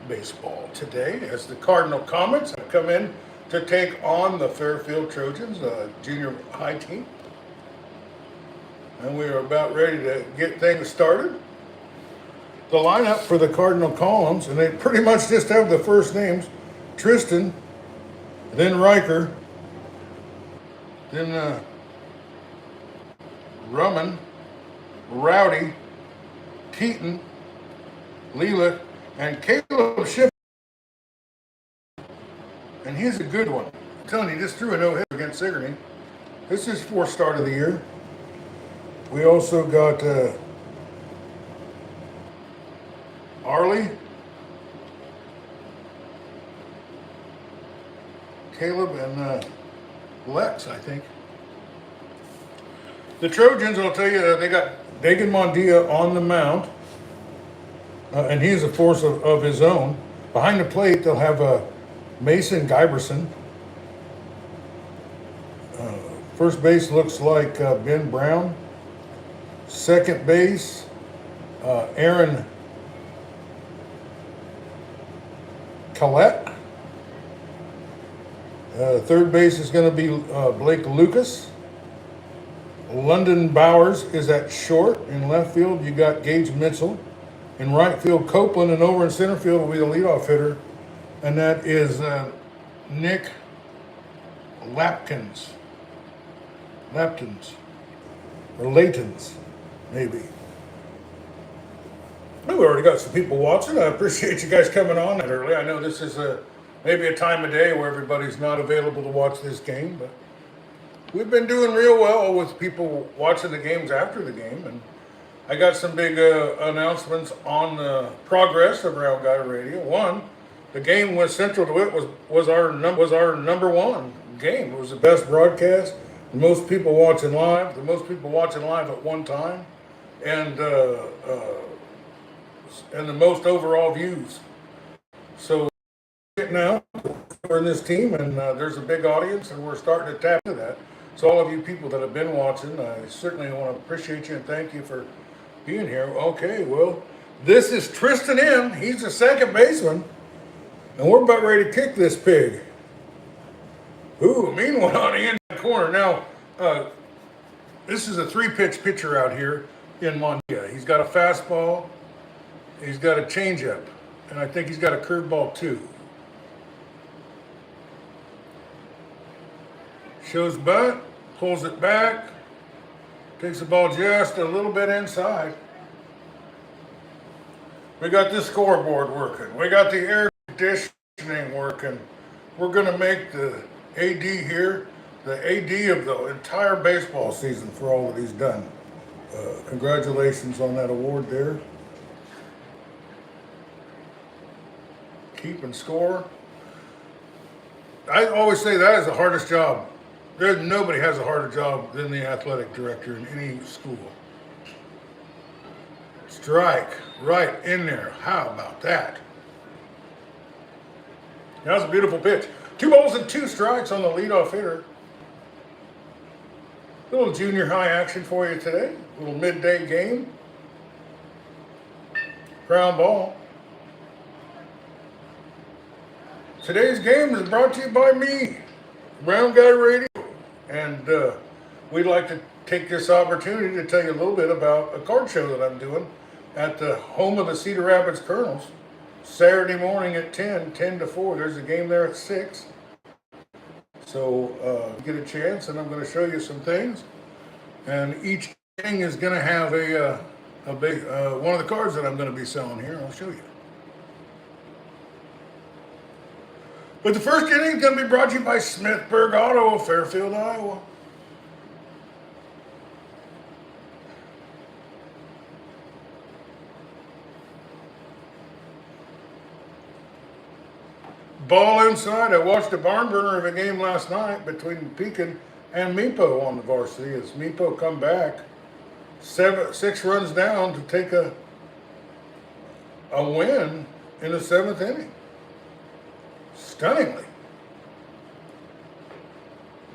baseball today as the Cardinal Comets have come in to take on the Fairfield Trojans, a junior high team. And we are about ready to get things started. The lineup for the Cardinal columns, and they pretty much just have the first names: Tristan, then Riker, then Rumman, Rowdy, Keaton, Leela, and Caleb Ship. And he's a good one. I'm telling you, he just threw a no-hit against Sigourney. This is his fourth start of the year. We also got Arlie, Caleb, and Lex, I think. The Trojans, I'll tell you, they got Dagan Mondia on the mound, and he's a force of his own. Behind the plate, they'll have Mason Giberson. First base looks like Ben Brown. Second base, Aaron Collette. Third base is going to be Blake Lucas. London Bowers is at short. In left field, you got Gage Mitchell. In right field, Copeland, and over in center field will be the leadoff hitter, and that is Nick Lapkins, or Laytons, maybe. We already got some people watching. I appreciate you guys coming on that early. I know this is maybe a time of day where everybody's not available to watch this game, but we've been doing real well with people watching the games after the game, and I got some big announcements on the progress of Round Guy Radio. One, the game was central to it was our number one game. It was the best broadcast, the most people watching live, at one time, and the most overall views. So now we're in this team, and there's a big audience, and we're starting to tap into that. So all of you people that have been watching, I certainly want to appreciate you and thank you for being here. Okay, well, this is Tristan M. He's the second baseman, and we're about ready to kick this pig. Ooh, mean one on the inside corner. Now, this is a three-pitch pitcher out here in Mondia. He's got a fastball, he's got a changeup, and I think he's got a curveball too. Shows butt, pulls it back, takes the ball just a little bit inside. We got this scoreboard working. We got the air conditioning working. We're going to make the AD here the AD of the entire baseball season for all that he's done. Congratulations on that award there. Keep and score. I always say that is the hardest job. Nobody has a harder job than the athletic director in any school. Strike right in there. How about that? That was a beautiful pitch. 2 balls and 2 strikes on the leadoff hitter. A little junior high action for you today. A little midday game. Ground ball. Today's game is brought to you by me, Round Guy Radio. And we'd like to take this opportunity to tell you a little bit about a card show that I'm doing at the home of the Cedar Rapids Colonels. Saturday morning at 10 to 4. There's a game there at 6. So get a chance, and I'm going to show you some things. And each inning is going to have a big one of the cards that I'm going to be selling here. I'll show you. But the first inning is going to be brought to you by Smithburg Auto of Fairfield, Iowa. Ball inside. I watched a barn burner of a game last night between Pekin and Meepo on the varsity as Meepo come back 6 runs down to take a win in the 7th inning. Stunningly.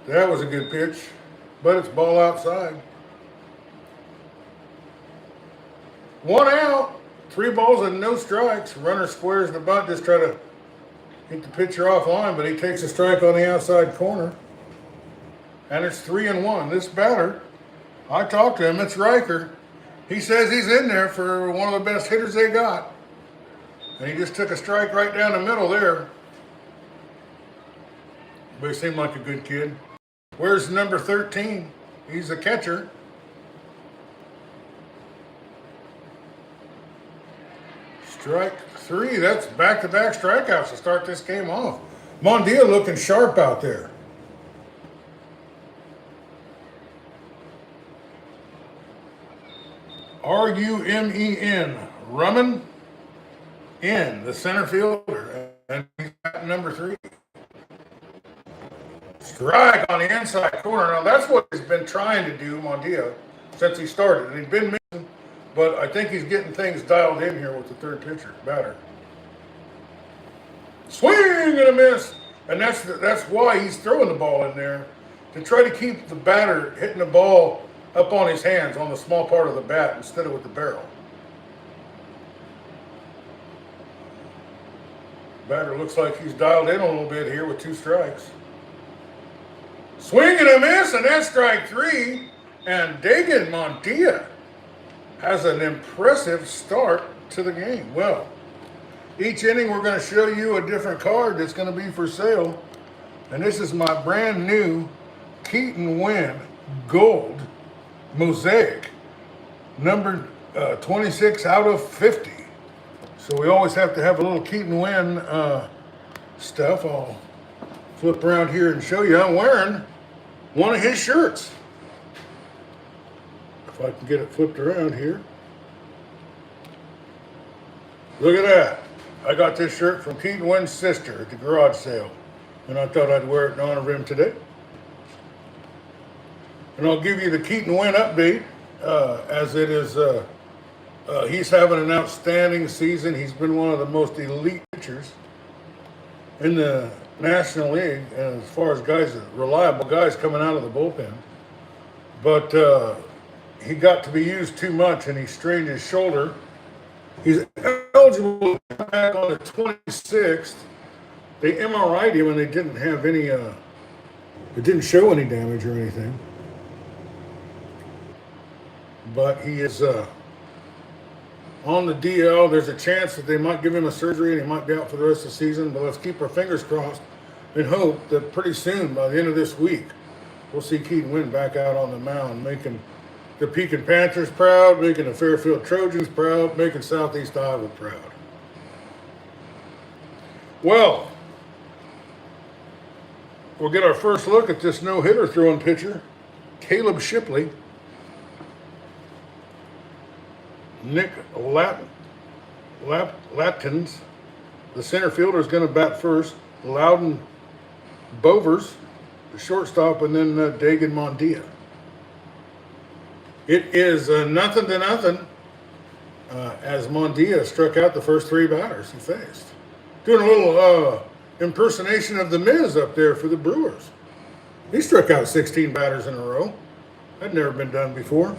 That was a good pitch, but it's ball outside. 1 out. 3 balls and no strikes. Runner squares the bunt, just try to get the pitcher offline, but he takes a strike on the outside corner. And it's 3-1. This batter, I talked to him, it's Riker. He says he's in there for one of the best hitters they got. And he just took a strike right down the middle there. But he seemed like a good kid. Where's number 13? He's a catcher. Strike 3. That's back-to-back strikeouts to start this game off. Mondia looking sharp out there. R-U-M-E-N. Rummen in the center fielder. And he's at number 3. Strike on the inside corner. Now that's what he's been trying to do, Mondia, since he started. And he's been missing, but I think he's getting things dialed in here with the third pitcher, batter. Swing and a miss. And that's why he's throwing the ball in there, to try to keep the batter hitting the ball up on his hands on the small part of the bat instead of with the barrel. Batter looks like he's dialed in a little bit here with 2 strikes. Swing and a miss, and that's strike 3. And Dagan Mondia has an impressive start to the game. Well, each inning we're going to show you a different card that's going to be for sale. And this is my brand new Keaton Wynn Gold Mosaic, number 26 out of 50. So we always have to have a little Keaton Wynn stuff. I'll flip around here and show you. I'm wearing one of his shirts. If I can get it flipped around here. Look at that. I got this shirt from Keaton Wynn's sister at the garage sale, and I thought I'd wear it in honor of him today. And I'll give you the Keaton Wynn update, as it is, he's having an outstanding season. He's been one of the most elite pitchers in the National League, and as far as guys, reliable guys coming out of the bullpen. But he got to be used too much, and he strained his shoulder. He's eligible to come back on the 26th. They MRI'd him, and they didn't have any, it didn't show any damage or anything. But he is on the DL. There's a chance that they might give him a surgery and he might be out for the rest of the season. But let's keep our fingers crossed and hope that pretty soon, by the end of this week, we'll see Keaton Wynn back out on the mound, making the Pekin Panthers proud, making the Fairfield Trojans proud, making Southeast Iowa proud. Well, we'll get our first look at this no-hitter throwing pitcher, Caleb Shipley. Nick Latkins, the center fielder, is going to bat first. Loudon Bovers, the shortstop, and then Dagan Mondia. It is 0-0, as Mondia struck out the first 3 batters he faced. Doing a little impersonation of the Miz up there for the Brewers. He struck out 16 batters in a row. That never been done before.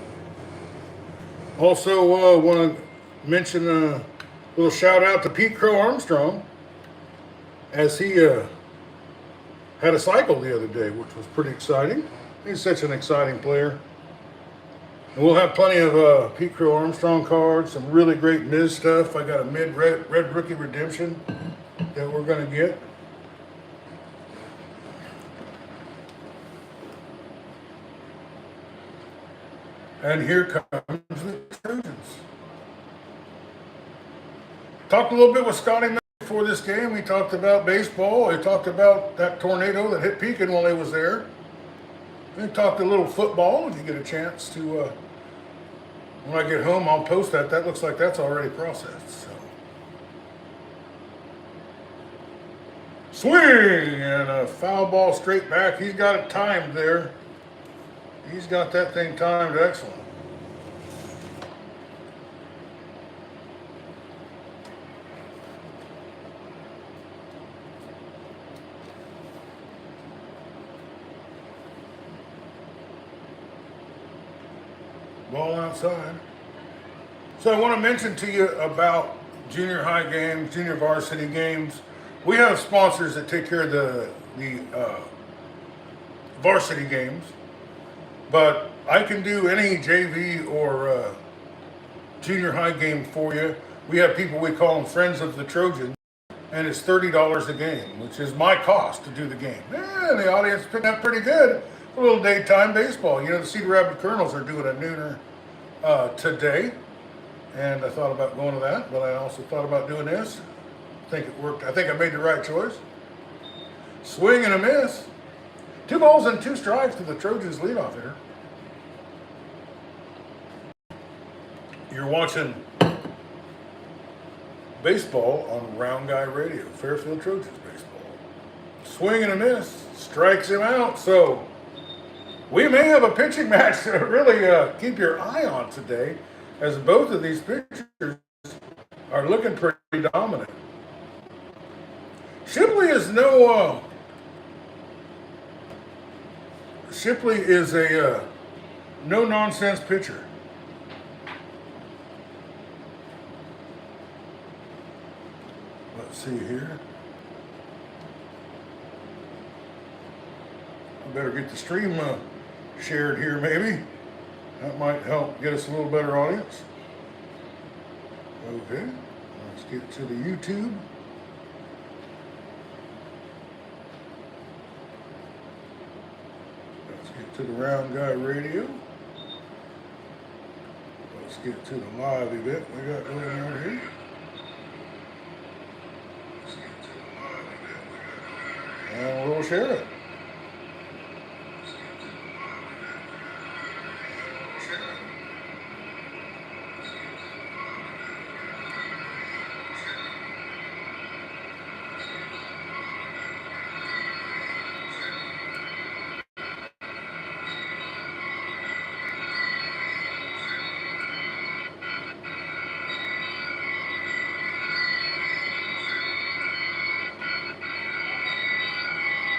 Also, want to mention a little shout out to Pete Crow Armstrong, as he had a cycle the other day, which was pretty exciting. He's such an exciting player. And we'll have plenty of Pete Crow Armstrong cards, some really great Miz stuff. I got a red rookie redemption that we're going to get. And here comes the Trojans. Talked a little bit with Scotty before this game. We talked about baseball. We talked about that tornado that hit Pekin while he was there. We talked a little football if you get a chance to. When I get home, I'll post that. That looks like that's already processed. So. Swing and a foul ball straight back. He's got it timed there. He's got that thing timed excellent. Ball outside. So I want to mention to you about junior high games, junior varsity games. We have sponsors that take care of the varsity games, but I can do any JV or junior high game for you. We have people, we call them Friends of the Trojans, and it's $30 a game, which is my cost to do the game. And the audience picking up pretty good. A little daytime baseball. You know, the Cedar Rapids Cardinals are doing a nooner today, and I thought about going to that, but I also thought about doing this. I think it worked. I think I made the right choice. Swing and a miss. 2 balls and 2 strikes to the Trojans leadoff hitter. You're watching baseball on Round Guy Radio, Fairfield Trojans baseball. Swing and a miss, strikes him out. So we may have a pitching match to really keep your eye on today, as both of these pitchers are looking pretty dominant. Shipley is a no-nonsense pitcher. Let's see here. I better get the stream shared here, maybe. That might help get us a little better audience. Okay, let's get to the YouTube. Let's get to the Round Guy Radio. Let's get to the live event we got going on here. And we'll share it.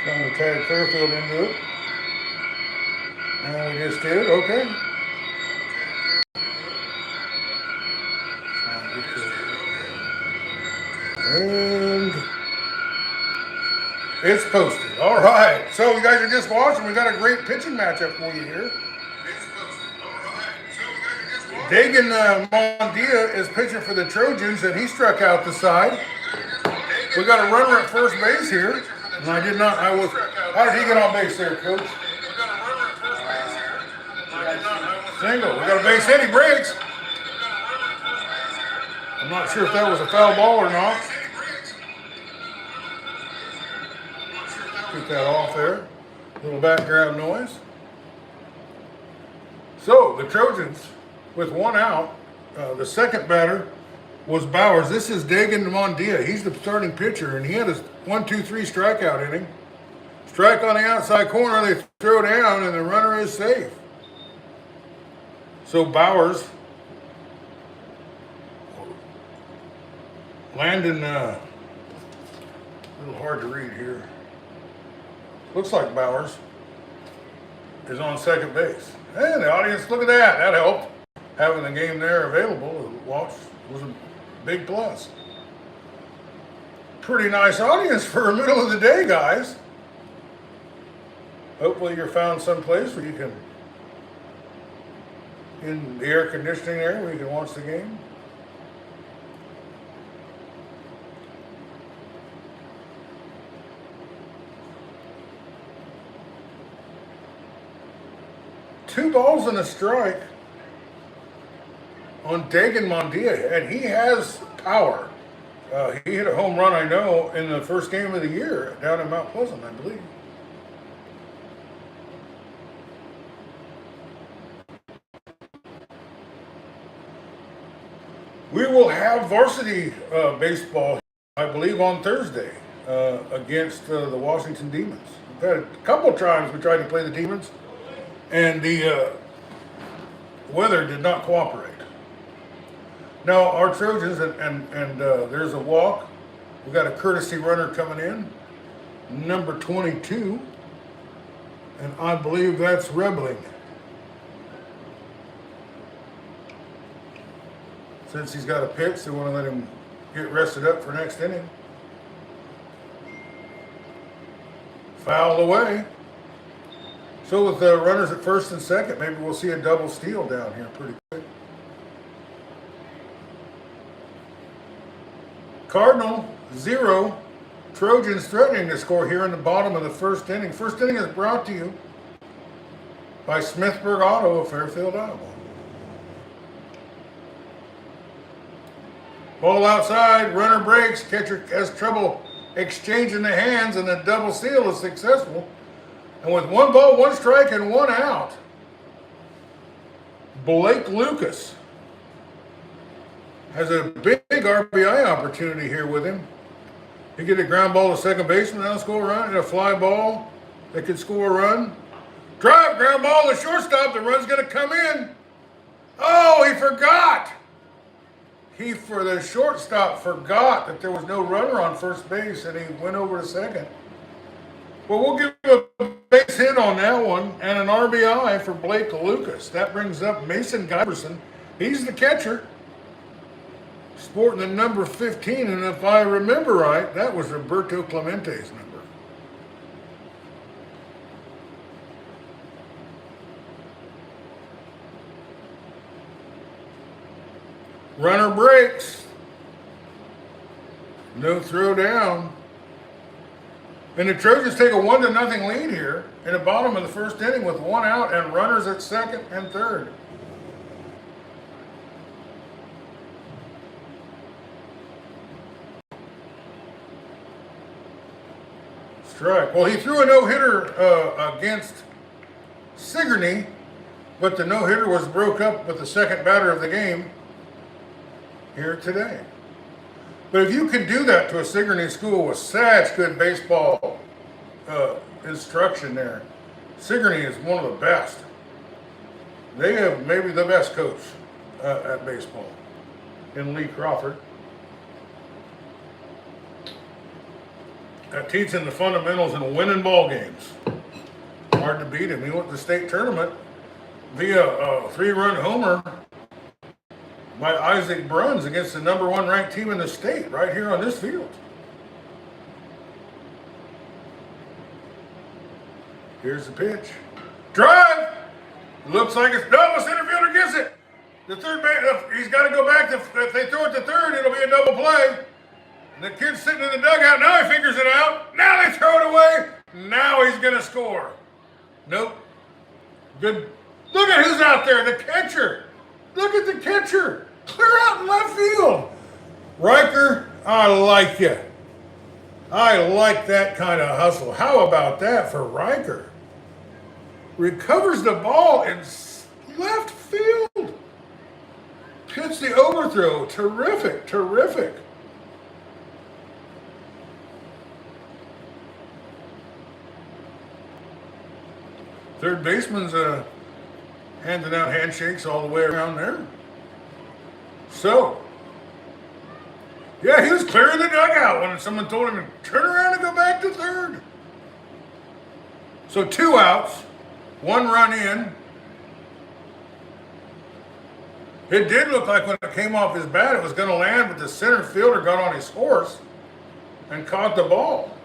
Trying to tag Fairfield into it. And we just did, okay. And it's posted. All right. So you guys are just watching. We got a great pitching matchup for you here. Dagan Mondia is pitching for the Trojans, and he struck out the side. We got a runner at first base here. And how did he get on base there, Coach? Single. We got a base hit. He breaks. I'm not sure if that was a foul ball or not. Get that off there. A little background noise. So the Trojans, with 1 out, the second batter was Bowers. This is Dagan Mondia. He's the starting pitcher, and he had his 1-2-3 strikeout inning. Strike on the outside corner, they throw down, and the runner is safe. So Bowers, Landon, a little hard to read here. Looks like Bowers is on second base. And the audience, look at that. That helped. Having the game there available to watch was a big plus. Pretty nice audience for a middle of the day, guys. Hopefully you're found someplace where you can, in the air conditioning area, where you can watch the game. Two balls and a strike on Dagan Mondia, and he has power. He hit a home run, I know, in the first game of the year down in Mount Pleasant, I believe. We will have varsity baseball, I believe, on Thursday against the Washington Demons. We've had a couple of times we tried to play the Demons, and the weather did not cooperate. Now, our Trojans, and there's a walk. We got a courtesy runner coming in, number 22, and I believe that's Rebling. Since he's got a pitch, they want to let him get rested up for next inning. Foul away. So with the runners at first and second, maybe we'll see a double steal down here pretty quick. Cardinal 0. Trojans threatening to score here in the bottom of the first inning. First inning is brought to you by Smithburg Auto of Fairfield, Iowa. Ball outside, runner breaks, catcher has trouble exchanging the hands, and the double steal is successful. And with 1 ball, 1 strike, and 1 out, Blake Lucas has a big RBI opportunity here with him. He get a ground ball to second baseman, that'll score a run, and a fly ball that could score a run. Drive, ground ball to shortstop, the run's gonna come in. Oh, he forgot. He, for the shortstop, forgot that there was no runner on first base, and he went over to second. Well, we'll give him a base hit on that one and an RBI for Blake Lucas. That brings up Mason Giberson. He's the catcher, sporting the number 15, and if I remember right, that was Roberto Clemente's number. Runner breaks. No throw down. And the Trojans take a 1-0 lead here in the bottom of the first inning with 1 out and runners at second and third. Strike. Well, he threw a no-hitter against Sigourney, but the no-hitter was broke up with the second batter of the game here today. But if you can do that to a Sigourney school with such good baseball instruction there, Sigourney is one of the best. They have maybe the best coach at baseball in Lee Crawford. That teaching the fundamentals and winning ball games. Hard to beat him. He went to the state tournament via a 3-run homer by Isaac Bruns against the number 1 ranked team in the state right here on this field. Here's the pitch. Drive! Looks like it's no, the center fielder gets it. The third base, he's got to go back. If they throw it to third, it'll be a double play. And the kid's sitting in the dugout. Now he figures it out. Now they throw it away. Now he's going to score. Nope. Good. Look at who's out there. The catcher. Look at the catcher. Clear out in left field. Riker, I like you. I like that kind of hustle. How about that for Riker? Recovers the ball in left field. Hits the overthrow. Terrific, terrific. Third baseman's handing out handshakes all the way around there. So, yeah, he was clearing the dugout when someone told him to turn around and go back to third. So 2 outs, 1 run in. It did look like when it came off his bat, it was going to land, but the center fielder got on his horse and caught the ball.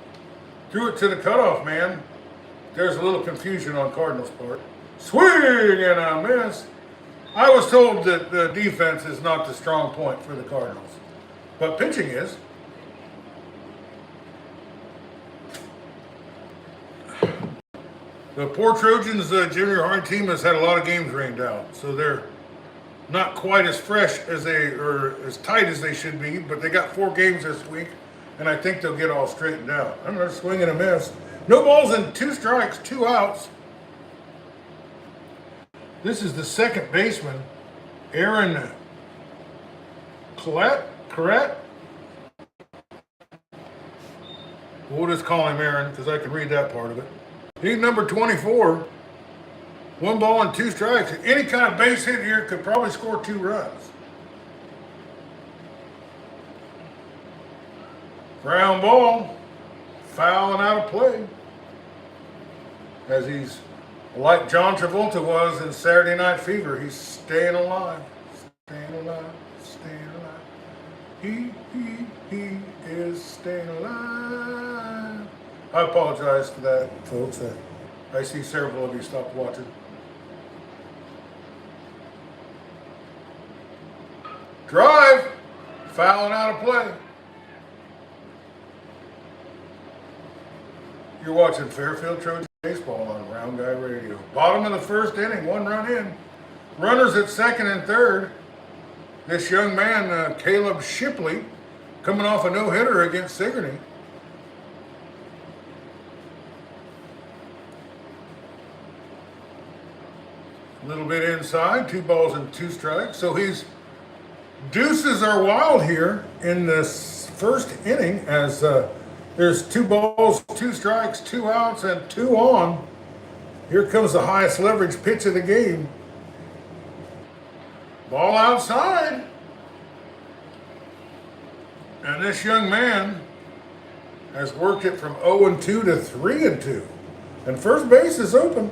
Threw it to the cutoff man. There's a little confusion on Cardinals' part. Swing and a miss. I was told that the defense is not the strong point for the Cardinals, but pitching is. The poor Trojans junior high team has had a lot of games rained out, so they're not quite as fresh as or as tight as they should be, but they got 4 games this week, and I think they'll get all straightened out. Another swing and a miss. No balls and 2 strikes, 2 outs. This is the second baseman, Aaron Correct? We'll just call him Aaron because I can read that part of it. He's number 24. 1 ball and 2 strikes. Any kind of base hit here could probably score 2 runs. Ground ball. Foul and out of play. As he's like John Travolta was in Saturday Night Fever, he's staying alive, staying alive, staying alive. He is staying alive. I apologize for that, folks. I see several of you stopped watching. Drive! Fouling out of play. You're watching Fairfield Trojan Baseball on Round Guy Radio. Bottom of the first inning, 1 run in. Runners at second and third. This young man, Caleb Shipley, coming off a no-hitter against Sigourney. A little bit inside, 2 balls and 2 strikes. So deuces are wild here in this first inning as there's 2 balls, 2 strikes, 2 outs, and 2 on. Here comes the highest leverage pitch of the game. Ball outside. And this young man has worked it from 0-2 to 3-2. And first base is open.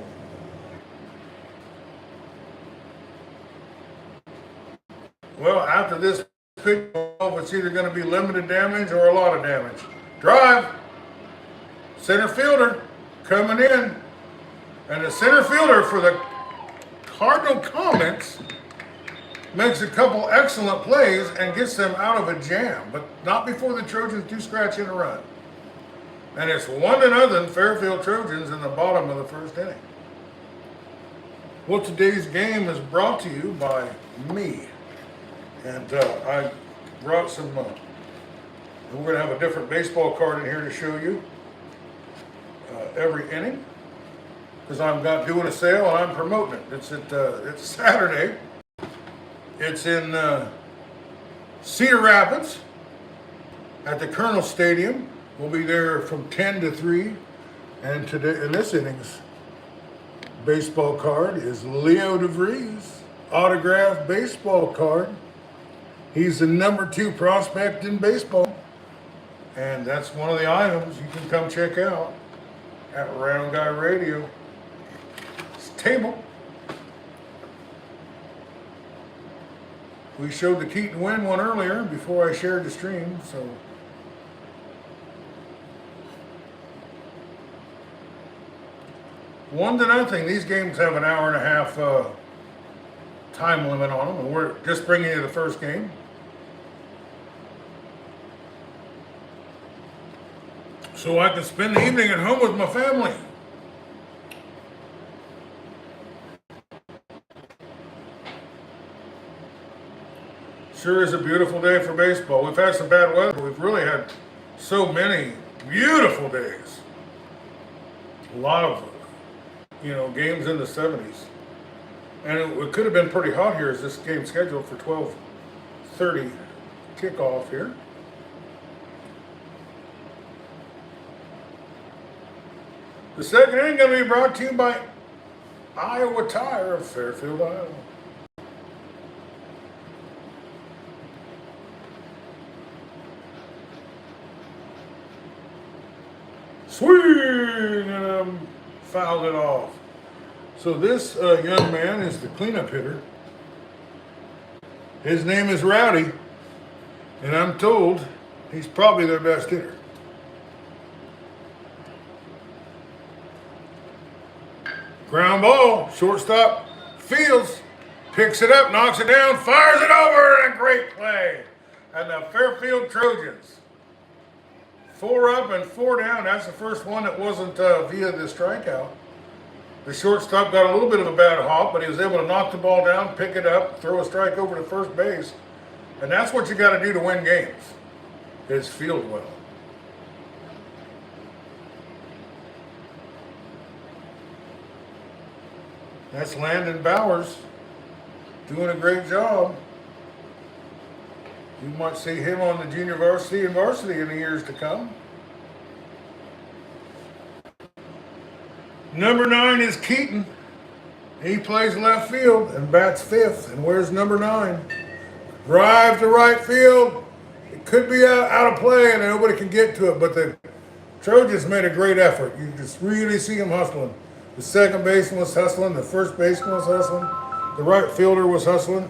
Well, after this pitch, it's either going to be limited damage or a lot of damage. Drive. Center fielder coming in. And the center fielder for the Cardinal Comets makes a couple excellent plays and gets them out of a jam, but not before the Trojans do scratch in a run. And it's 1-0 Fairfield Trojans in the bottom of the first inning. Well, today's game is brought to you by me. And I brought some, we're going to have a different baseball card in here to show you every inning, because I'm not doing a sale and I'm promoting it. It's Saturday. It's in Cedar Rapids at the Colonel Stadium. We'll be there from 10 to 3. And today, in this innings, baseball card is Leo DeVries, autographed baseball card. He's the number 2 prospect in baseball. And that's one of the items you can come check out at Round Guy Radio. It's a table. We showed the Keaton Win one earlier before I shared the stream, so. One to nothing. These games have an hour and a half time limit on them, and we're just bringing you the first game. So I can spend the evening at home with my family. Sure is a beautiful day for baseball. We've had some bad weather, but we've really had so many beautiful days. A lot of, games in the 70s. And it could have been pretty hot here as this game scheduled for 12:30 kickoff here. The second inning going to be brought to you by Iowa Tire of Fairfield, Iowa. Swing! And fouled it off. So this young man is the cleanup hitter. His name is Rowdy, and I'm told he's probably their best hitter. Ground ball, shortstop Fields picks it up, knocks it down, fires it over, and a great play. And the Fairfield Trojans, 4 up and 4 down. That's the first one that wasn't via the strikeout. The shortstop got a little bit of a bad hop, but he was able to knock the ball down, pick it up, throw a strike over to first base. And that's what you got to do to win games, is field well. That's Landon Bowers doing a great job. You might see him on the junior varsity and varsity in the years to come. Number 9 is Keaton. He plays left field and bats 5th. And where's number 9? Drive to right field. It could be out of play and nobody can get to it, but the Trojans made a great effort. You just really see him hustling. The second baseman was hustling. The first baseman was hustling. The right fielder was hustling.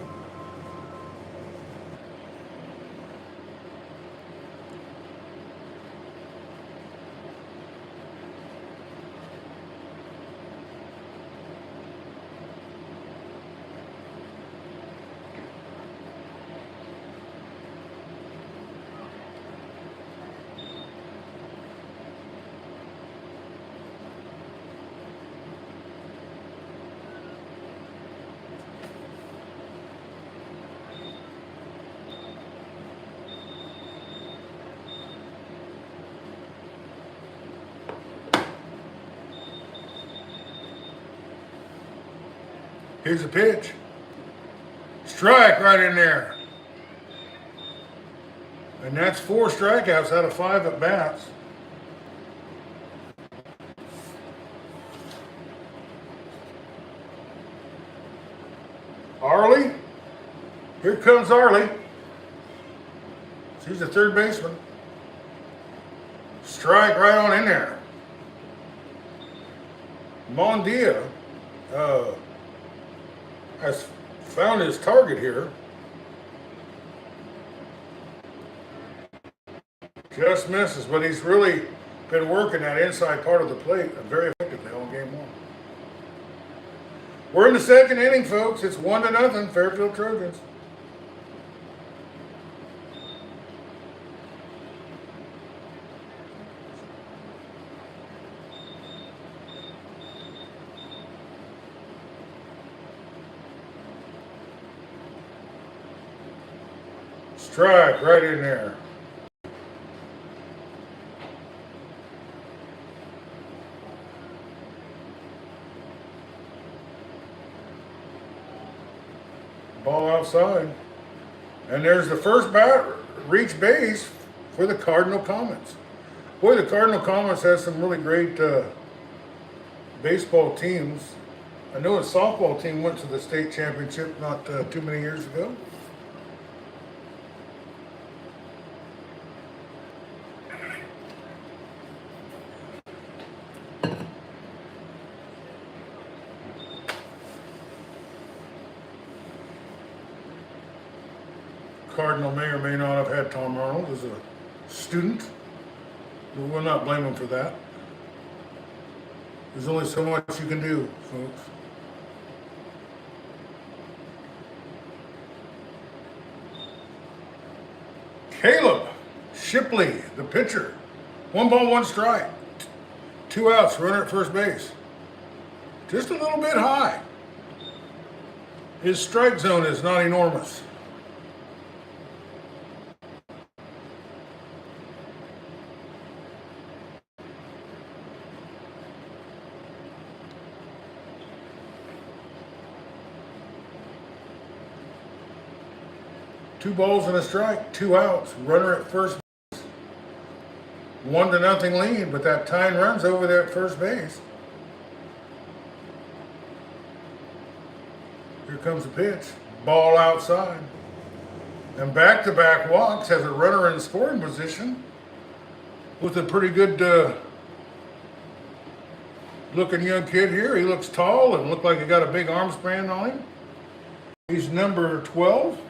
Here's a pitch. Strike right in there. And that's 4 strikeouts out of 5 at bats. Arlie. Here comes Arlie. He's the third baseman. Strike right on in there. Mondia has found his target here. Just misses, but he's really been working that inside part of the plate very effectively all game long. We're in the second inning, folks. It's 1-0, Fairfield Trojans. Strike right in there. Ball outside. And there's the first bat reach base for the Cardinal Comets. Boy, the Cardinal Comets has some really great baseball teams. I know a softball team went to the state championship not too many years ago. Cardinal may or may not have had Tom Arnold as a student. We will not blame him for that. There's only so much you can do, folks. Caleb Shipley, the pitcher. 1 ball, 1 strike. 2 outs, runner at first base. Just a little bit high. His strike zone is not enormous. Two balls and a strike, 2 outs, runner at first base. 1-0 lead, but that tying run's over there at first base. Here comes the pitch, ball outside. And back-to-back walks, has a runner in scoring position with a pretty good looking young kid here. He looks tall and looks like he got a big arm span on him. He's number 12.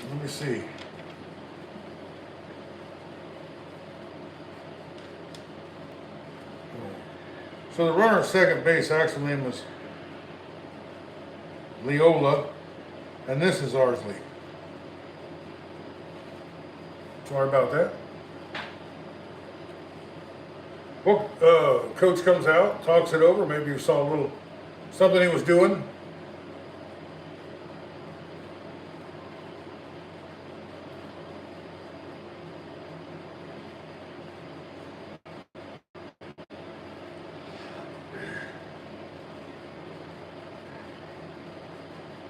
Let me see. So the runner at second base actually name was Leola, and this is Arsley. Sorry about that. Well, coach comes out, talks it over. Maybe you saw a little something he was doing.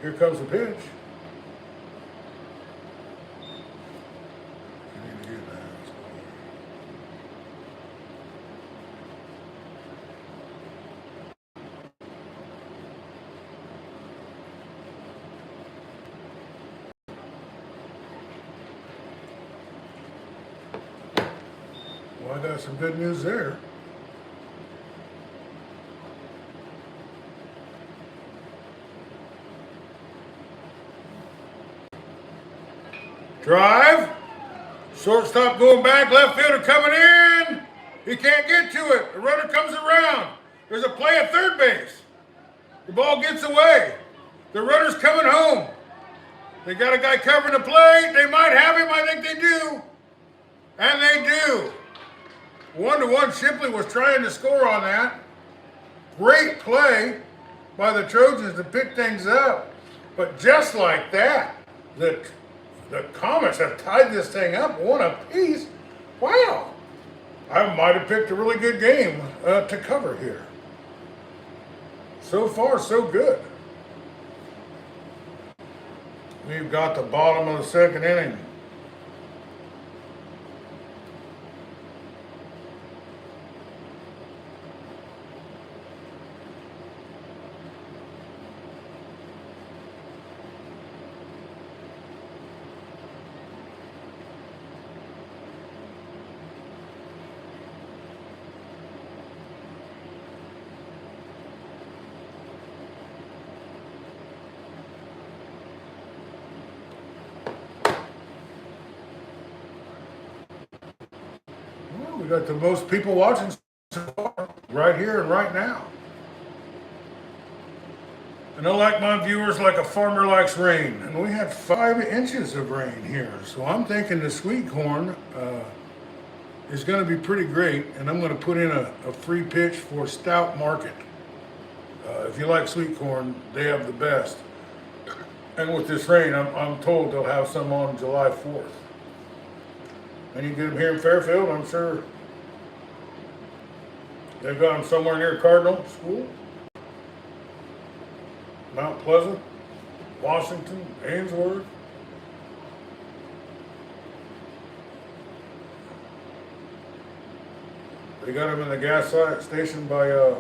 Here comes the pitch. Well, I got some good news there. Drive. Shortstop going back. Left fielder coming in. He can't get to it. The runner comes around. There's a play at third base. The ball gets away. The runner's coming home. They got a guy covering the plate. They might have him. I think they do. And they do. 1-1. Shipley was trying to score on that. Great play by the Trojans to pick things up. But just like that, the Comets have tied this thing up 1 apiece. Wow. I might have picked a really good game to cover here. so far so good. We've got the bottom of the second inning. We got the most people watching so far, right here and right now. And I like my viewers like a farmer likes rain. And we had 5 inches of rain here. So I'm thinking the sweet corn is going to be pretty great. And I'm going to put in a free pitch for Stout Market. If you like sweet corn, they have the best. And with this rain, I'm told they'll have some on July 4th. And you get them here in Fairfield, I'm sure they've got them somewhere near Cardinal School, Mount Pleasant, Washington, Ainsworth. They got them in the gas station by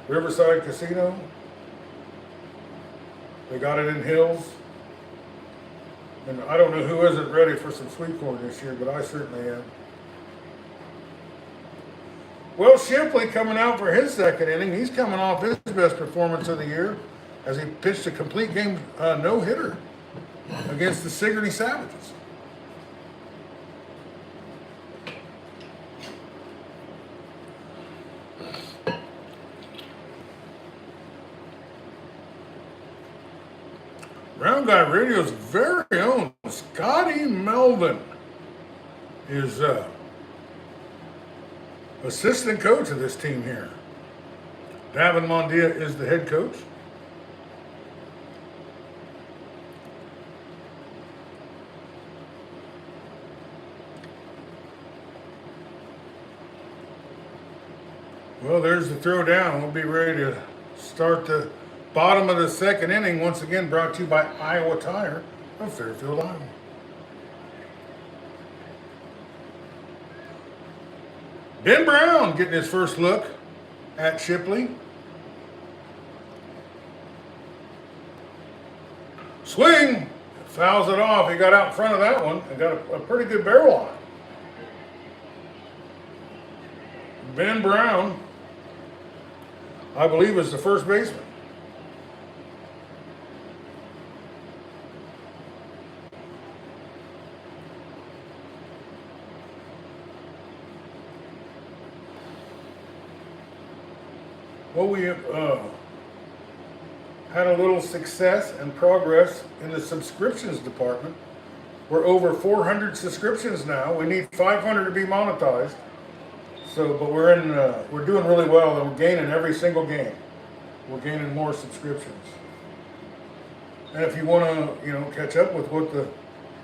Riverside Casino. They got it in Hills. And I don't know who isn't ready for some sweet corn this year, but I certainly am. Well, Shipley coming out for his second inning. He's coming off his best performance of the year as he pitched a complete game no-hitter against the Sigourney Savages. Round Guy Radio's very own Scotty Melvin is assistant coach of this team here. Davin Mondia is the head coach. Well, there's the throw down. We'll be ready to start the bottom of the second inning, once again brought to you by Iowa Tire of Fairfield, Iowa. Ben Brown getting his first look at Shipley. Swing! Fouls it off. He got out in front of that one and got a pretty good barrel on it. Ben Brown, I believe, is the first baseman. Well, we have had a little success and progress in the subscriptions department. We're over 400 subscriptions now. We need 500 to be monetized. So, but we're doing really well, and we're gaining every single game. We're gaining more subscriptions. And if you want to, catch up with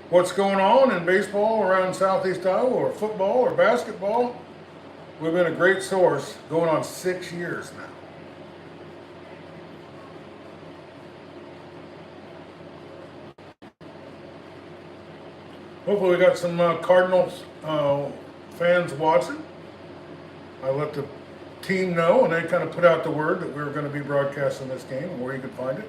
what's going on in baseball around Southeast Iowa, or football or basketball, we've been a great source going on 6 years now. Hopefully we got some Cardinals fans watching. I let the team know, and they kind of put out the word that we were going to be broadcasting this game and where you could find it.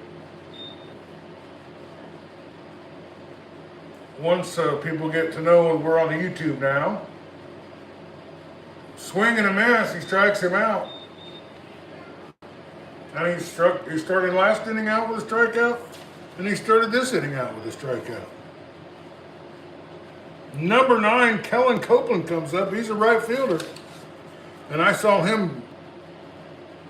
Once people get to know we're on the YouTube now, swing and a miss, he strikes him out. And he started last inning out with a strikeout, and he started this inning out with a strikeout. Number 9, Kellen Copeland comes up. He's a right fielder. And I saw him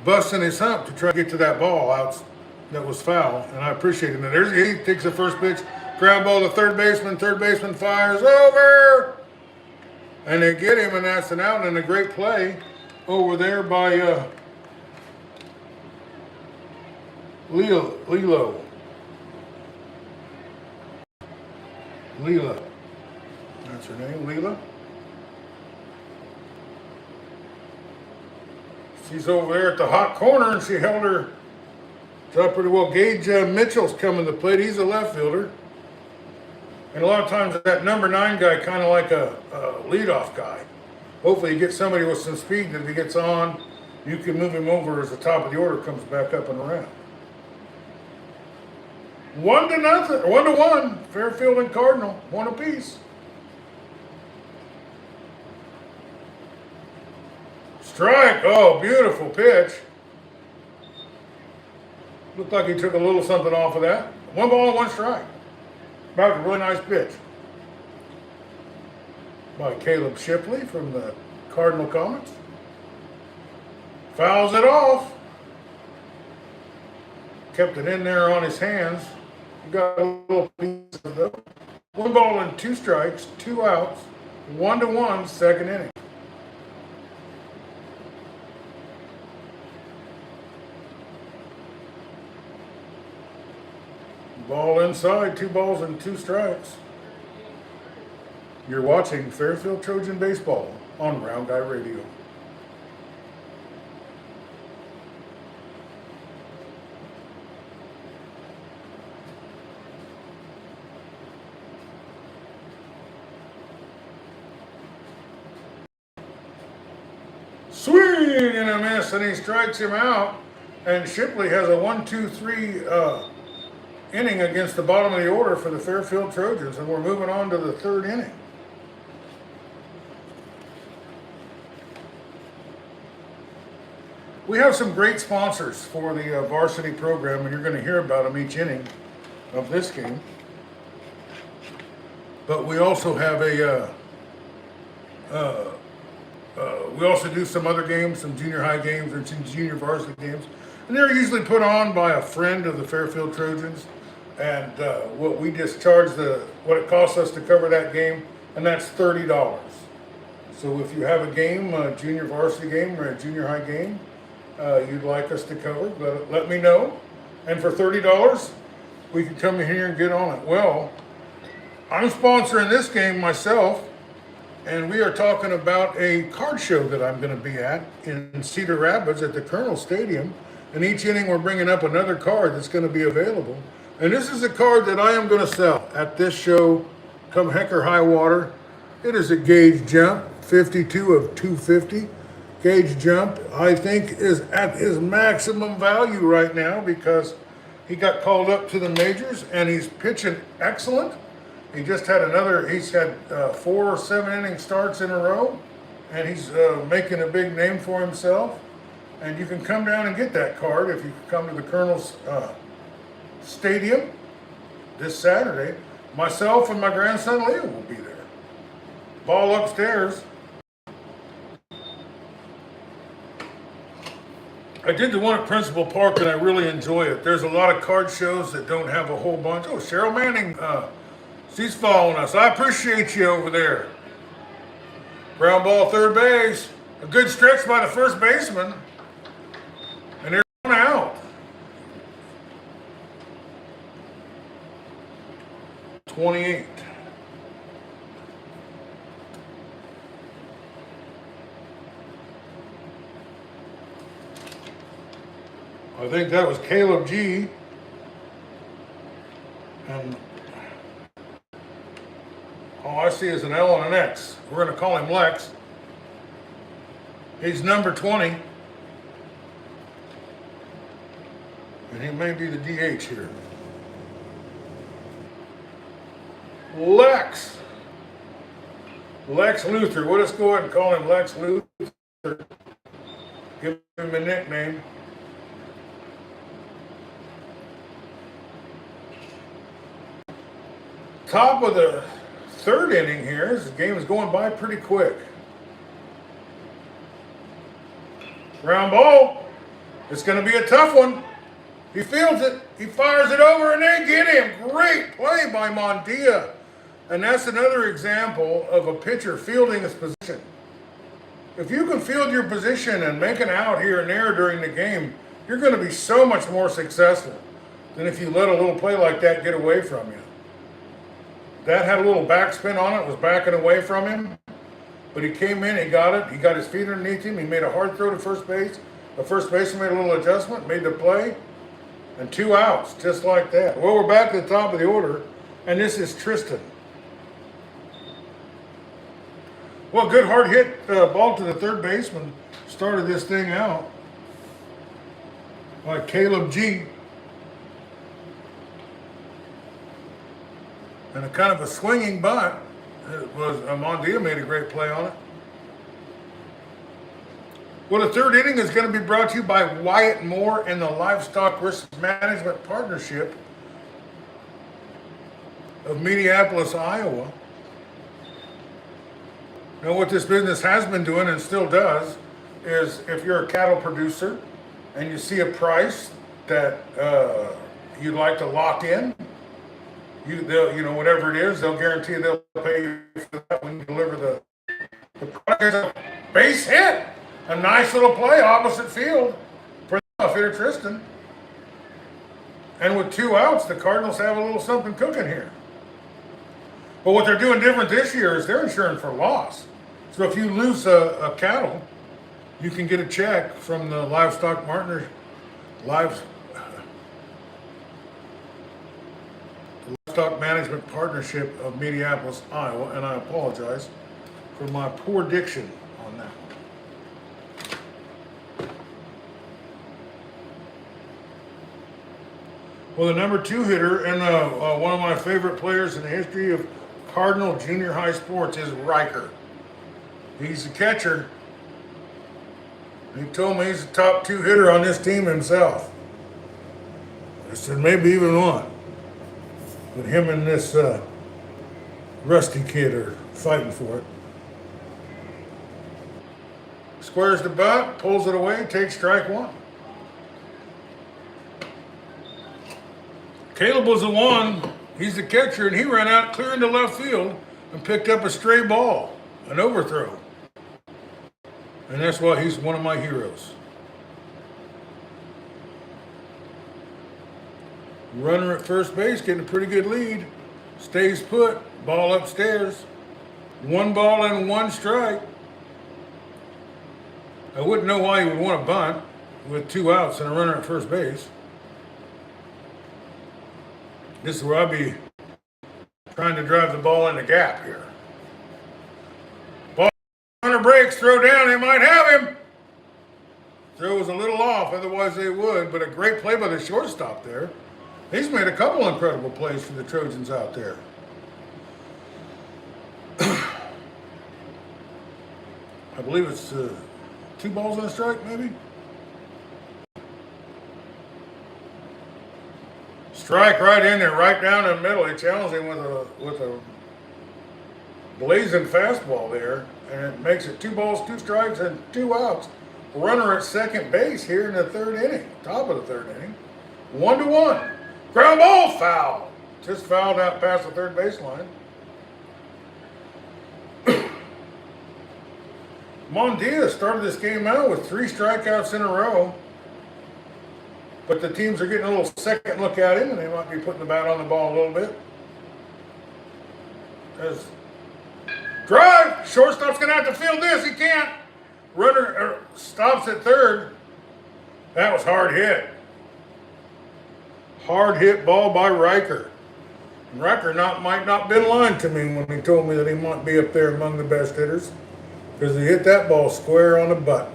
busting his hump to try to get to that ball out that was foul, and I appreciate him. And he takes the first pitch, ground ball to third baseman fires over, and they get him, and that's an out, and a great play over there by Lilo. That's her name, Leela. She's over there at the hot corner, and she held her Shot pretty well. Gage Mitchell's coming to plate. He's a left fielder. And a lot of times that number 9 guy kind of like a leadoff guy. Hopefully you get somebody with some speed that if he gets on, you can move him over as the top of the order comes back up and around. 1-0, 1-1. Fairfield and Cardinal, 1 apiece. Strike. Oh, beautiful pitch. Looked like he took a little something off of that. 1 ball and 1 strike. That was a really nice pitch by Caleb Shipley from the Cardinal Comets. Fouls it off. Kept it in there on his hands. Got a little piece of it. 1 ball and 2 strikes, 2 outs, 1-1, second inning. Ball inside, 2 balls and 2 strikes. You're watching Fairfield Trojan Baseball on Round Guy Radio. Swing and a miss, and he strikes him out. And Shipley has a 1-2-3 inning against the bottom of the order for the Fairfield Trojans, and we're moving on to the 3rd inning. We have some great sponsors for the varsity program, and you're going to hear about them each inning of this game. But we also have we also do some other games, some junior high games and some junior varsity games. And they're usually put on by a friend of the Fairfield Trojans. And what we just charge what it costs us to cover that game, and that's $30. So if you have a game, a junior varsity game or a junior high game, you'd like us to cover, let me know. And for $30, we can come in here and get on it. Well, I'm sponsoring this game myself, and we are talking about a card show that I'm going to be at in Cedar Rapids at the Colonel Stadium. And each inning we're bringing up another card that's going to be available. And this is a card that I am going to sell at this show, come heck or high water. It is a Gage Jump, 52 of 250. Gage Jump, I think, is at his maximum value right now because he got called up to the majors and he's pitching excellent. He just had he's had 4 or 7 inning starts in a row, and he's making a big name for himself. And you can come down and get that card if you come to the Colonel's Stadium this Saturday. Myself and my grandson Leo will be there. Ball upstairs. I did the one at Principal Park and I really enjoy it. There's a lot of card shows that don't have a whole bunch. Oh, Cheryl Manning, she's following us. I appreciate you over there. Ground ball, third base. A good stretch by the first baseman. And they're going out. 28. I think that was Caleb G. And all I see is an L and an X. We're going to call him Lex. He's number 20. And he may be the DH here. Lex. Lex Luthor. We'll just go ahead and call him Lex Luthor. Give him a nickname. Top of the 3rd inning here. This game is going by pretty quick. Ground ball. It's going to be a tough one. He fields it. He fires it over, and they get him. Great play by Mondia. And that's another example of a pitcher fielding his position. If you can field your position and make an out here and there during the game, you're going to be so much more successful than if you let a little play like that get away from you. That had a little backspin on it, was backing away from him. But he came in, he got it, he got his feet underneath him, he made a hard throw to first base. The first baseman made a little adjustment, made the play, And 2 outs, just like that. Well, we're back to the top of the order, and this is Tristan. Well, good hard hit ball to the third baseman started this thing out by Caleb G. And a kind of a swinging bunt. It was Mondia made a great play on it. Well, the third inning is going to be brought to you by Wyatt Moore and the Livestock Risk Management Partnership of Minneapolis, Iowa. Now, what this business has been doing and still does is if you're a cattle producer and you see a price that you'd like to lock in, whatever it is, they'll guarantee they'll pay you for that when you deliver the product. Is a base hit, a nice little play opposite field for the hitter Tristan. And with 2 outs, the Cardinals have a little something cooking here. But what they're doing different this year is they're insuring for loss. So if you lose a cattle, you can get a check from the Livestock Management Partnership of Minneapolis, Iowa, and I apologize for my poor diction on that. Well, the number 2 hitter and one of my favorite players in the history of Cardinal junior high sports is Riker. He's the catcher. He told me he's the top 2 hitter on this team himself. I said maybe even one. But him and this Rusty kid are fighting for it. Squares the bunt, pulls it away, takes strike 1. Caleb was the one, he's the catcher, and he ran out clear into left field and picked up a stray ball, an overthrow. And that's why he's one of my heroes. Runner at first base getting a pretty good lead. Stays put, ball upstairs. 1 ball and 1 strike. I wouldn't know why he would want to bunt with 2 outs and a runner at first base. This is where I'd be trying to drive the ball in the gap here. Ball runner breaks, throw down, they might have him. Throw was a little off, otherwise they would, but a great play by the shortstop there. He's made a couple incredible plays for the Trojans out there. I believe it's 2 balls and a strike, maybe? Strike right in there, right down the middle. He challenged him with a blazing fastball there, and it makes it 2 balls, 2 strikes, and 2 outs. Runner at second base here in the 3rd inning, top of the 3rd inning. 1-1. Ground ball, foul. Just fouled out past the 3rd baseline. Mondia started this game out with 3 strikeouts in a row. But the teams are getting a little second look at him, and they might be putting the bat on the ball a little bit. Drive! Shortstop's going to have to field this. He can't. Runner stops at 3rd. That was hard hit. Hard hit ball by Riker. And Riker might not been lying to me when he told me that he might be up there among the best hitters, because he hit that ball square on the button.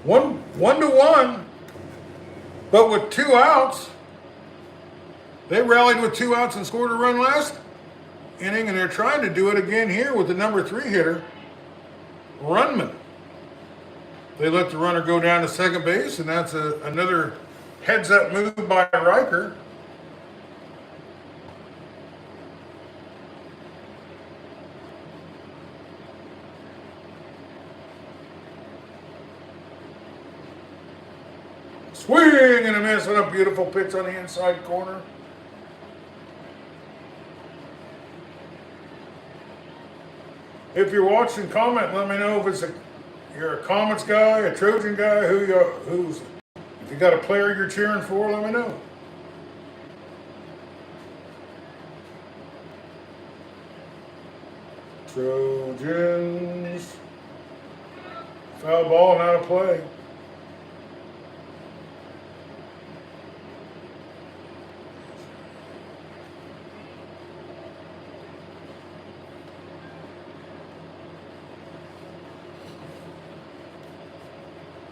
1-1. But with 2 outs, they rallied with 2 outs and scored a run last inning, and they're trying to do it again here with the number 3 hitter, Runman. They let the runner go down to second base, and that's another heads-up move by Riker. Swing and a miss with a beautiful pitch on the inside corner. If you're watching, comment. Let me know if you're a Comets guy, a Trojan guy, if you got a player you're cheering for, let me know. Trojans. Foul ball and out of play.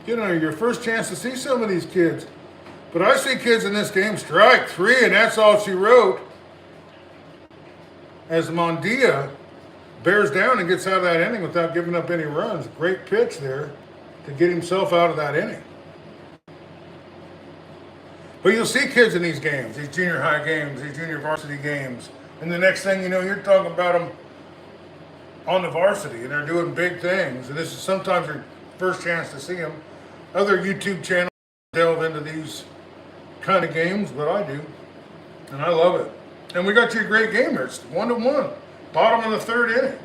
your first chance to see some of these kids. But I see kids in this game strike 3, and that's all she wrote. As Mondia bears down and gets out of that inning without giving up any runs. Great pitch there to get himself out of that inning. But you'll see kids in these games, these junior high games, these junior varsity games, and the next thing you know, you're talking about them on the varsity, and they're doing big things. And this is sometimes your first chance to see them. Other YouTube channels delve into these kind of games, but I do, and I love it. And we got you a great game here. It's 1-1, bottom of the 3rd inning.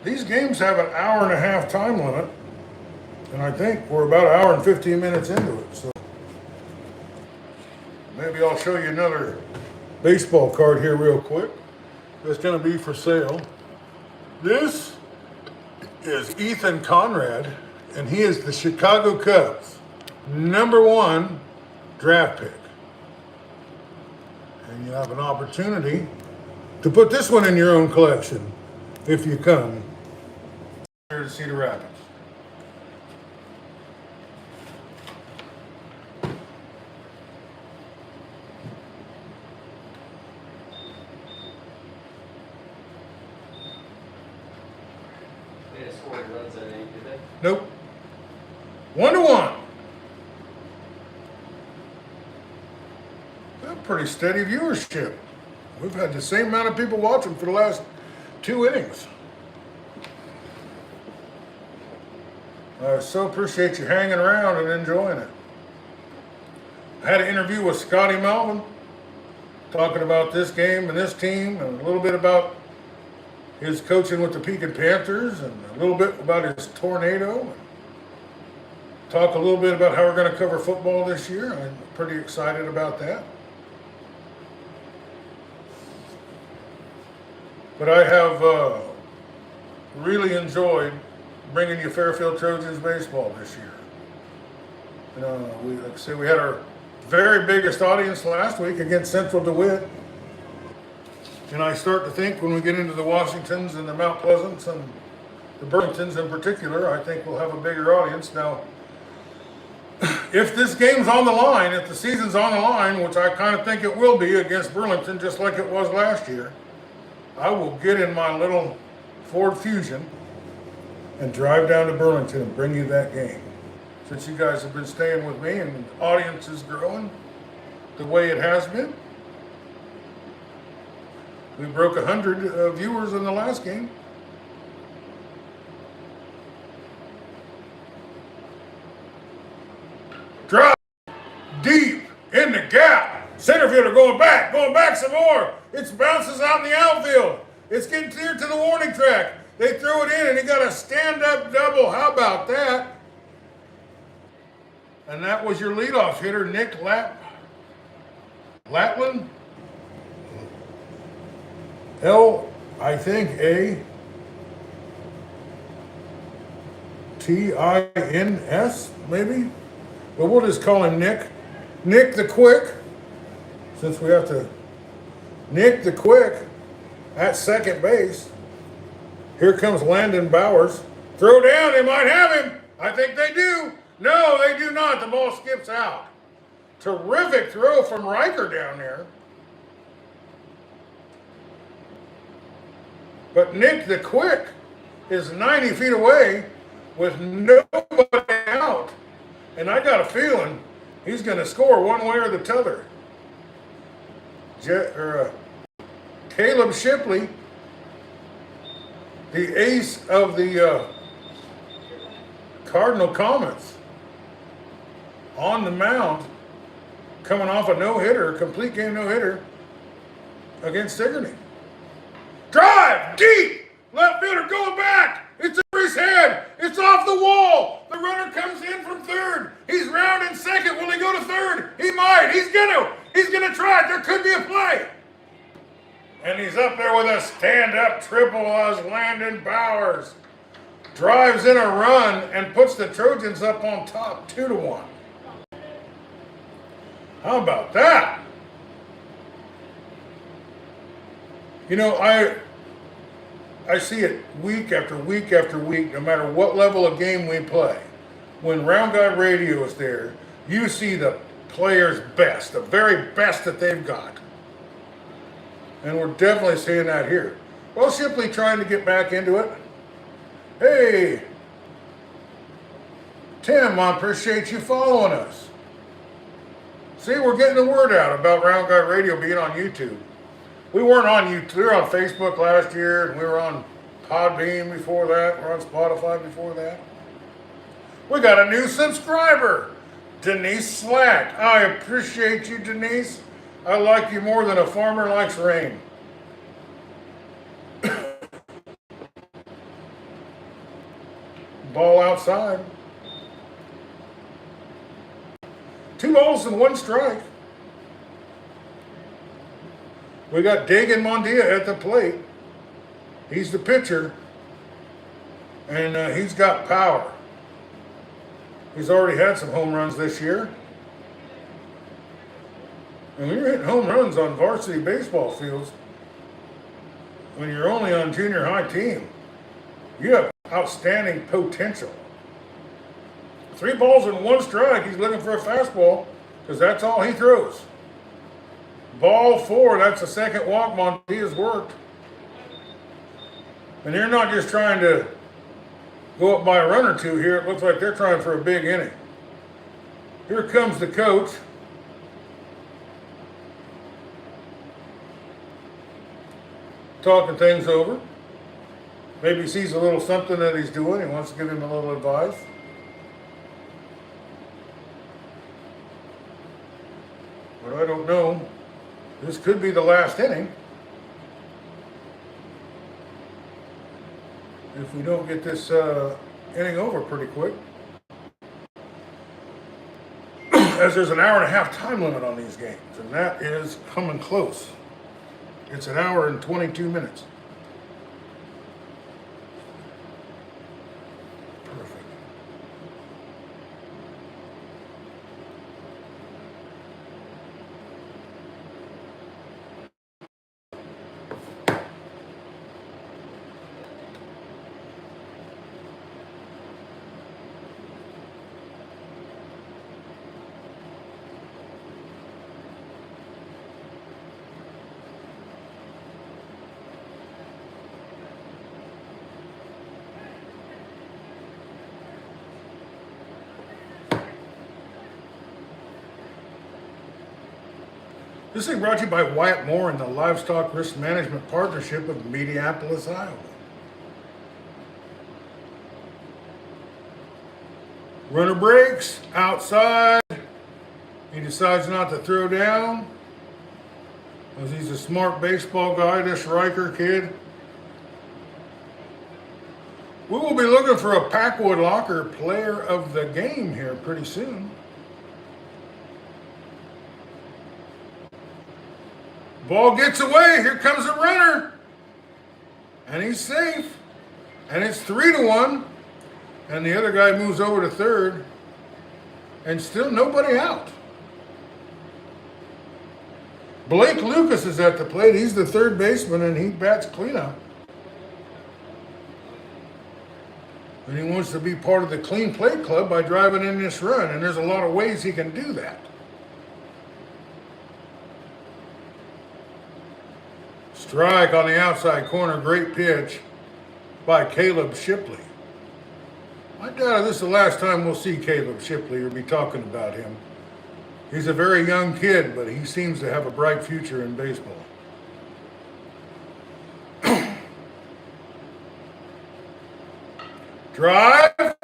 These games have an hour and a half time limit, and I think we're about an hour and 15 minutes into it. So maybe I'll show you another baseball card here real quick. That's going to be for sale. This is Ethan Conrad, and he is the Chicago Cubs #1 draft pick. And you have an opportunity to put this one in your own collection if you come here to Cedar Rapids. They didn't score any runs that inning, did they? Nope. 1-1. A pretty steady viewership. We've had the same amount of people watching for the last 2 innings. I so appreciate you hanging around and enjoying it. I had an interview with Scotty Melvin talking about this game and this team and a little bit about his coaching with the Pekin Panthers and a little bit about his tornado. Talk a little bit about how we're going to cover football this year. I'm pretty excited about that. But I have really enjoyed bringing you Fairfield Trojans baseball this year. Like I say, we had our very biggest audience last week against Central DeWitt. And I start to think when we get into the Washingtons and the Mount Pleasants and the Burlingtons in particular, I think we'll have a bigger audience. Now, if this game's on the line, if the season's on the line, which I kind of think it will be against Burlington just like it was last year, I will get in my little Ford Fusion and drive down to Burlington and bring you that game. Since you guys have been staying with me and the audience is growing the way it has been. We broke 100 viewers in the last game. Drive deep in the gap. Center fielder going back some more. It bounces out in the outfield. It's getting clear to the warning track. They throw it in and he got a stand-up double. How about that? And that was your leadoff hitter, Nick Latland. I think A-T-I-N-S, maybe? But we'll just call him Nick. Nick the Quick, since we have to. Nick the Quick at second base. Here comes Landon Bowers. Throw down, they might have him. I think they do. No, they do not. The ball skips out. Terrific throw from Riker down there. But Nick the Quick is 90 feet away with nobody out. And I got a feeling he's going to score one way or the t'other. Caleb Shipley, the ace of the Cardinal Comets, on the mound, coming off a no-hitter, a complete game no-hitter against Sigourney. Drive deep, left fielder going back. It's over his head. It's off the wall. The runner comes in from third. He's rounding second. Will he go to third? He might. He's gonna try it. There could be a play. And he's up there with a stand-up triple as Landon Bowers drives in a run and puts the Trojans up on top 2-1. How about that? You know, I see it week after week after week, no matter what level of game we play. When Round Guy Radio is there, you see the players' best, the very best that they've got. And we're definitely seeing that here. Well, simply trying to get back into it. Hey, Tim, I appreciate you following us. See, we're getting the word out about Round Guy Radio being on YouTube. We weren't on YouTube. We were on Facebook last year, and we were on Podbean before that. We're on Spotify before that. We got a new subscriber, Denise Slack. I appreciate you, Denise. I like you more than a farmer likes rain. Ball outside. 2 balls and 1 strike. We got Dagan Mondia at the plate. He's the pitcher. And he's got power. He's already had some home runs this year. And when you're hitting home runs on varsity baseball fields, when you're only on junior high team, you have outstanding potential. 3 balls and 1 strike. He's looking for a fastball because that's all he throws. Ball 4, that's the second walk Montia's worked. And they're not just trying to go up by a run or 2 here. It looks like they're trying for a big inning. Here comes the coach. Talking things over. Maybe he sees a little something that he's doing. He wants to give him a little advice. But I don't know. This could be the last inning. If we don't get this inning over pretty quick. As there's an hour and a half time limit on these games, and that is coming close. It's an hour and 22 minutes. Perfect. This thing brought to you by Wyatt Moore and the Livestock Risk Management Partnership of Mediapolis, Iowa. Runner breaks, outside. He decides not to throw down. Because he's a smart baseball guy, this Riker kid. We will be looking for a Packwood Locker player of the game here pretty soon. Ball gets away. Here comes a runner. And he's safe. And it's 3-1. And the other guy moves over to third. And still nobody out. Blake Lucas is at the plate. He's the third baseman and he bats cleanup. And he wants to be part of the clean plate club by driving in this run. And there's a lot of ways he can do that. Strike on the outside corner. Great pitch by Caleb Shipley. I doubt this is the last time we'll see Caleb Shipley or be talking about him. He's a very young kid, but he seems to have a bright future in baseball. Drive.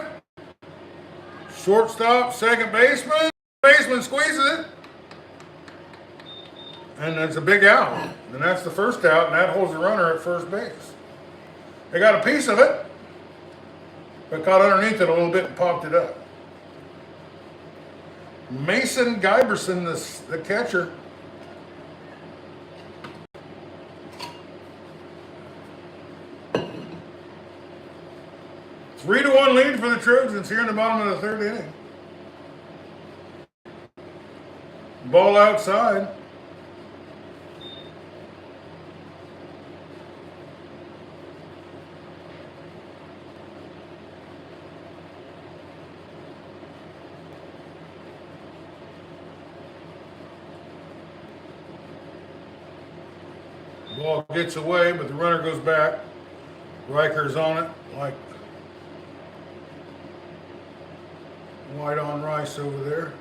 Shortstop, second baseman. Baseman squeezes it. And that's a big out. And that's the first out, and that holds the runner at first base. They got a piece of it, but caught underneath it a little bit and popped it up. Mason Giberson, the catcher. Three to 1 lead for the Trojans here in the bottom of the third inning. Ball outside. Ball gets away, but the runner goes back. Riker's on it, like white on rice over there.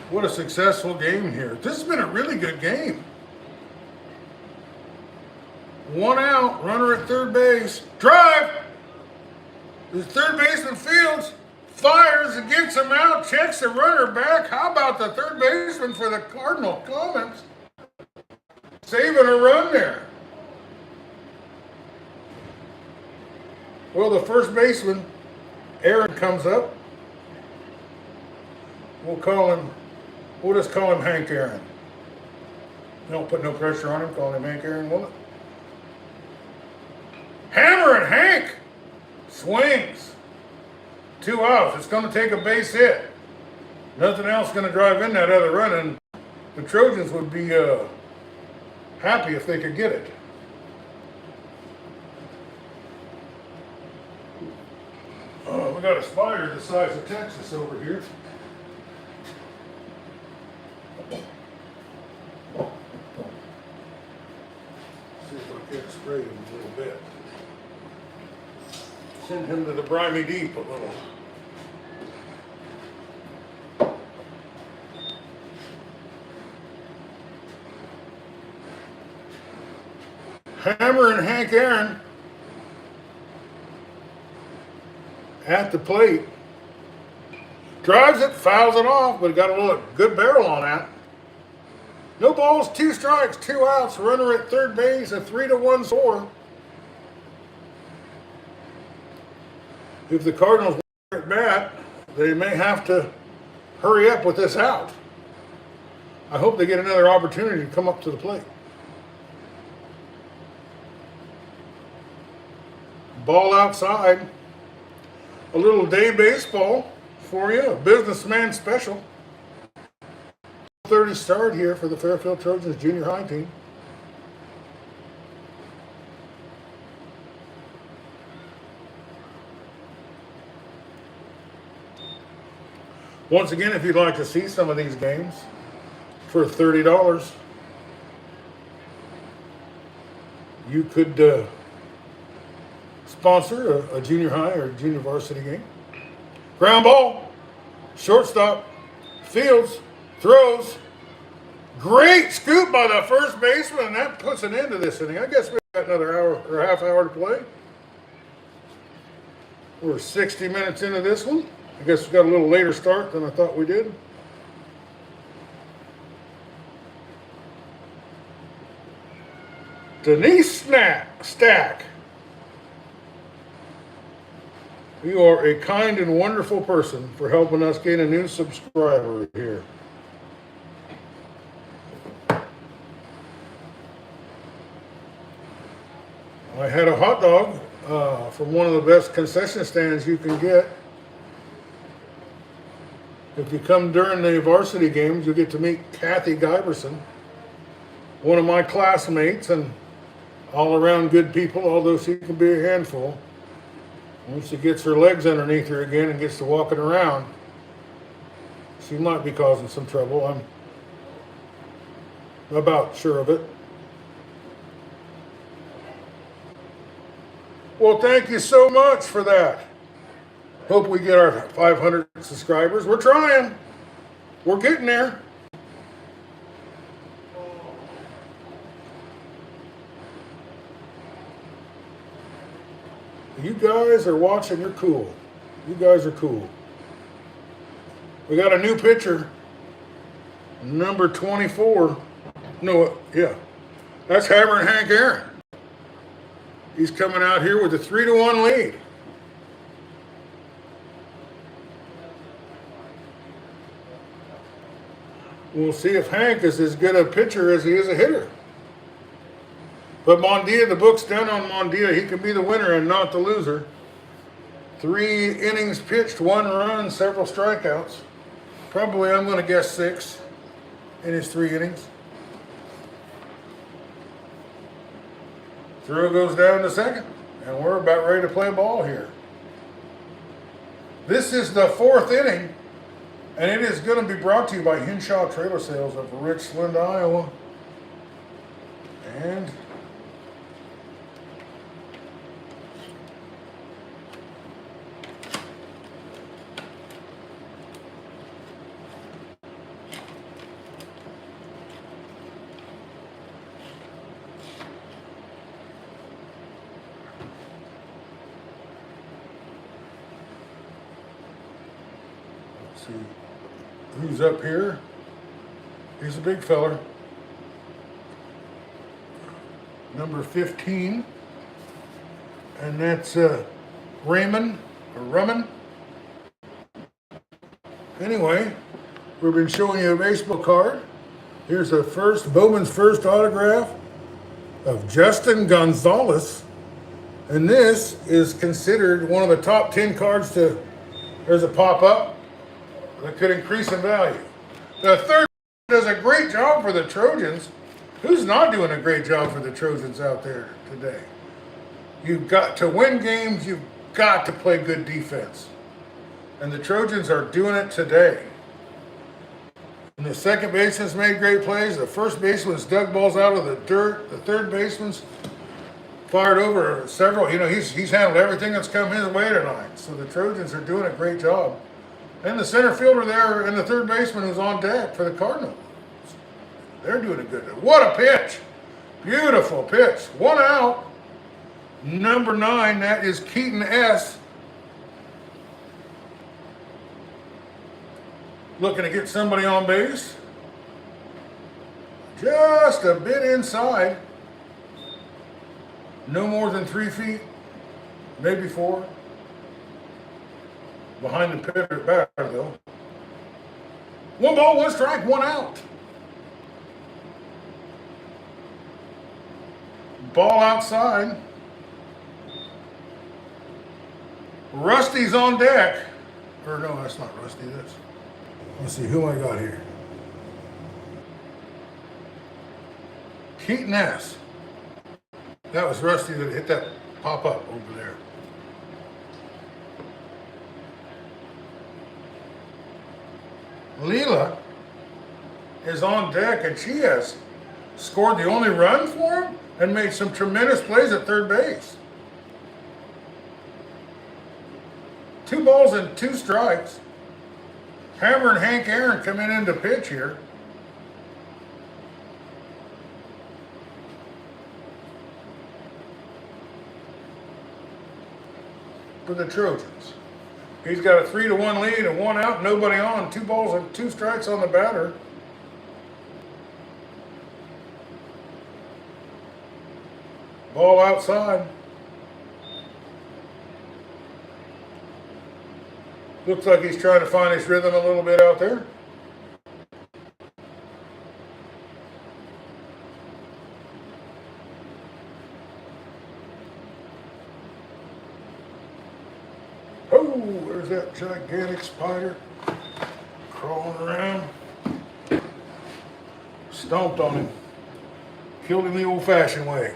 What a successful game here. This has been a really good game. 1 out, runner at third base. Drive! The third baseman Fields fires and gets him out, checks the runner back. How about the third baseman for the Cardinal Comets? Saving a run there. Well, the first baseman, Aaron, comes up. We'll just call him Hank Aaron. Don't put no pressure on him, call him Hank Aaron, will it? Hammer and Hank swings. 2 outs. It's going to take a base hit. Nothing else going to drive in that other run, and the Trojans would be happy if they could get it. We got a spider the size of Texas over here. See if I can spray him a little bit. Send him to the briny deep a little. Hammer and Hank Aaron at the plate. Drives it, fouls it off, but got a little good barrel on that. No balls, 2 strikes, 2 outs, runner at third base, a 3-1 score. If the Cardinals want at bat, they may have to hurry up with this out. I hope they get another opportunity to come up to the plate. Ball outside. A little day baseball for you, a businessman special. 30 start here for the Fairfield Trojans junior high team. Once again, if you'd like to see some of these games for $30, you could sponsor a junior high or junior varsity game. Ground ball, shortstop, Fields throws. Great scoop by the first baseman, and that puts an end to this inning. I guess we've got another hour or a half hour to play. We're 60 minutes into this one. I guess we got a little later start than I thought we did. Denise Stack. You are a kind and wonderful person for helping us gain a new subscriber here. I had a hot dog from one of the best concession stands you can get. If you come during the varsity games, you'll get to meet Kathy Giberson, one of my classmates and all around good people, although she can be a handful. Once she gets her legs underneath her again and gets to walking around, she might be causing some trouble. I'm about sure of it. Well, thank you so much for that. Hope we get our 500 subscribers. We're trying. We're getting there. You guys are watching. You're cool. You guys are cool. We got a new pitcher. Number 24. No, yeah. That's Hammer and Hank Aaron. He's coming out here with a 3-1 lead. We'll see if Hank is as good a pitcher as he is a hitter. But Mondia, the book's done on Mondia. He can be the winner and not the loser. 3 innings pitched, 1 run, several strikeouts. Probably, I'm going to guess 6 in his 3 innings. Throw goes down to second, and we're about ready to play ball here. This is the 4th inning, and it is going to be brought to you by Henshaw Trailer Sales of Richland, Iowa. And let's see who's up here. He's a big feller. Number 15. And that's Raymond or Rumman. Anyway, we've been showing you a baseball card. Here's the Bowman's first autograph of Justin Gonzalez. And this is considered one of the top 10 cards to, there's a pop-up that could increase in value. The third does a great job for the Trojans. Who's not doing a great job for the Trojans out there today? You've got to win games, you've got to play good defense. And the Trojans are doing it today. And the second baseman's made great plays. The first baseman's dug balls out of the dirt. The third baseman's fired over several. You know, he's handled everything that's come his way tonight. So the Trojans are doing a great job. And the center fielder there and the third baseman who's on deck for the Cardinal. They're doing a good job. What a pitch. Beautiful pitch. 1 out. Number 9, that is Keaton S. Looking to get somebody on base. Just a bit inside. No more than 3 feet, maybe 4. Behind the batter though. 1 ball, 1 strike, 1 out. Ball outside. Rusty's on deck. Or no, that's not Rusty, let's see who I got here. Keaton S. That was Rusty that hit that pop-up over there. Leela is on deck, and she has scored the only run for him and made some tremendous plays at third base. 2 balls and 2 strikes. Hammer and Hank Aaron coming in to pitch here. For the Trojans. He's got a 3-1 lead and 1 out, nobody on. 2 balls and 2 strikes on the batter. Ball outside. Looks like he's trying to find his rhythm a little bit out there. Oh, there's that gigantic spider crawling around. Stomped on him. Killed him the old-fashioned way.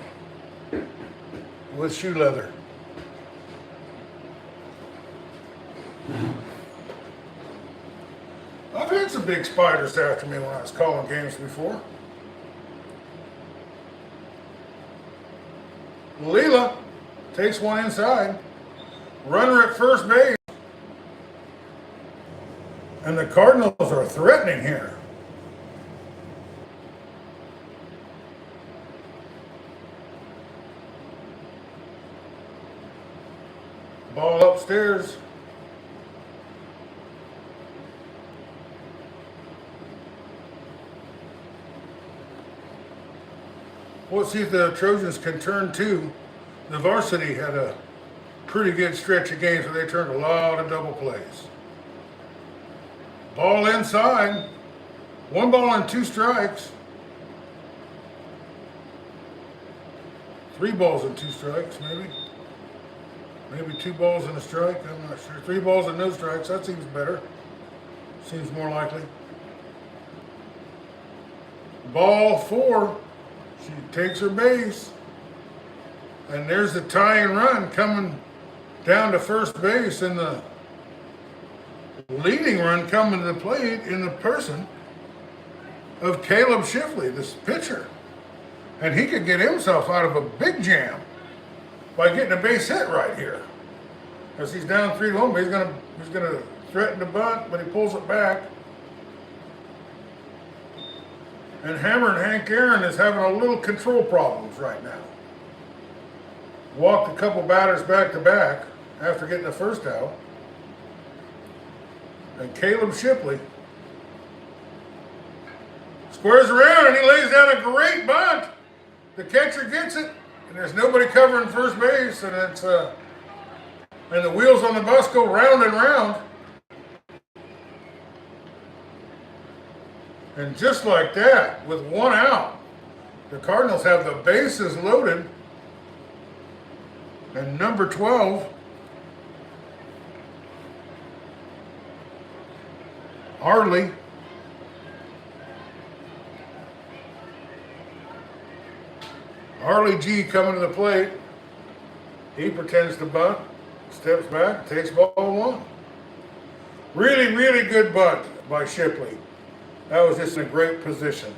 With shoe leather. I've had some big spiders after me when I was calling games before. Leela takes one inside. Runner at first base. And the Cardinals are threatening here. Ball upstairs. We'll see if the Trojans can turn to. The varsity had a pretty good stretch of games where they turned a lot of double plays. Ball inside. 1 ball and 2 strikes. 3 balls and 2 strikes, maybe. Maybe 2 balls and a strike, I'm not sure. 3 balls and no strikes, that seems better. Seems more likely. Ball 4. She takes her base. And there's the tying run coming down to first base, and the leading run coming to the plate in the person of Caleb Shifley, this pitcher. And he could get himself out of a big jam by getting a base hit right here. As he's down 3-1, but he's gonna threaten to bunt, but he pulls it back. And Hammer and Hank Aaron is having a little control problems right now. Walked a couple batters back to back after getting the first out. And Caleb Shipley squares around and he lays down a great bunt. The catcher gets it, and there's nobody covering first base, and it's and the wheels on the bus go round and round. And just like that, with one out, the Cardinals have the bases loaded. And number 12, Harley, G coming to the plate. He pretends to bunt, steps back, takes ball 1. Really, really good bunt by Shipley. That was just in a great position.